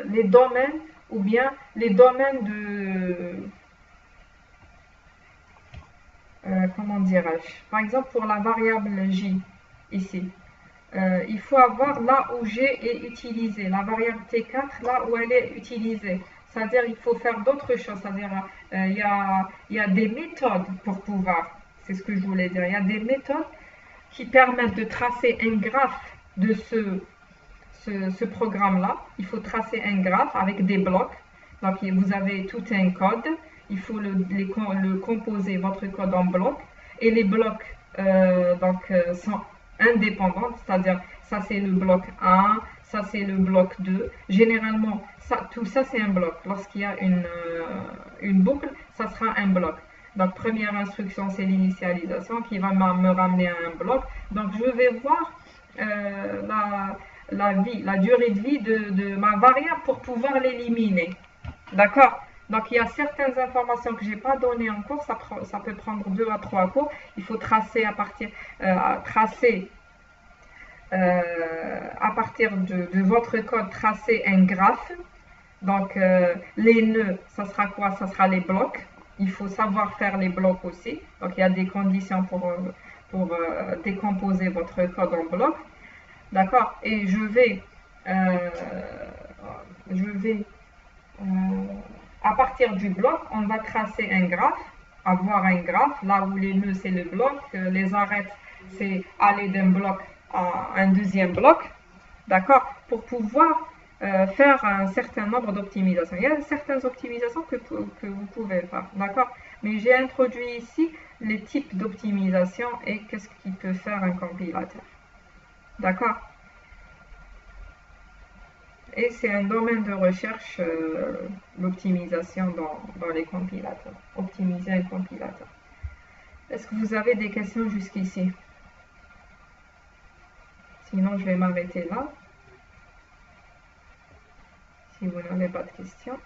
les domaines ou bien les domaines de... comment dirais-je? Par exemple, pour la variable j, ici, il faut avoir là où g est utilisé, la variable t4, là où elle est utilisée. C'est-à-dire il faut faire d'autres choses, c'est-à-dire il y a des méthodes pour pouvoir, c'est ce que je voulais dire, il y a des méthodes qui permettent de tracer un graphe de ce programme-là. Il faut tracer un graphe avec des blocs. Donc vous avez tout un code, il faut le composer, votre code en blocs, et les blocs sont indépendants, c'est-à-dire ça c'est le bloc 1, ça c'est le bloc 2. Généralement, tout ça c'est un bloc. Lorsqu'il y a une boucle, ça sera un bloc. Donc première instruction c'est l'initialisation qui va me ramener à un bloc. Donc je vais voir la durée de vie de ma variable pour pouvoir l'éliminer. D'accord? Donc il y a certaines informations que je n'ai pas données en cours, ça peut prendre 2 à 3 cours. Il faut tracer à partir de votre code, tracer un graphe. Donc les nœuds, ça sera quoi? Ça sera les blocs. Il faut savoir faire les blocs aussi. Donc il y a des conditions pour décomposer votre code en blocs. D'accord? Et je vais à partir du bloc, on va tracer un graphe, avoir un graphe, là où les nœuds c'est le bloc, les arêtes c'est aller d'un bloc à un deuxième bloc, d'accord, pour pouvoir faire un certain nombre d'optimisations. Il y a certaines optimisations que vous pouvez faire, d'accord, mais j'ai introduit ici les types d'optimisation et qu'est-ce qu'il peut faire un compilateur, d'accord. Et c'est un domaine de recherche, l'optimisation dans les compilateurs. Optimiser un compilateur. Est-ce que vous avez des questions jusqu'ici? Sinon, je vais m'arrêter là. Si vous n'avez pas de questions.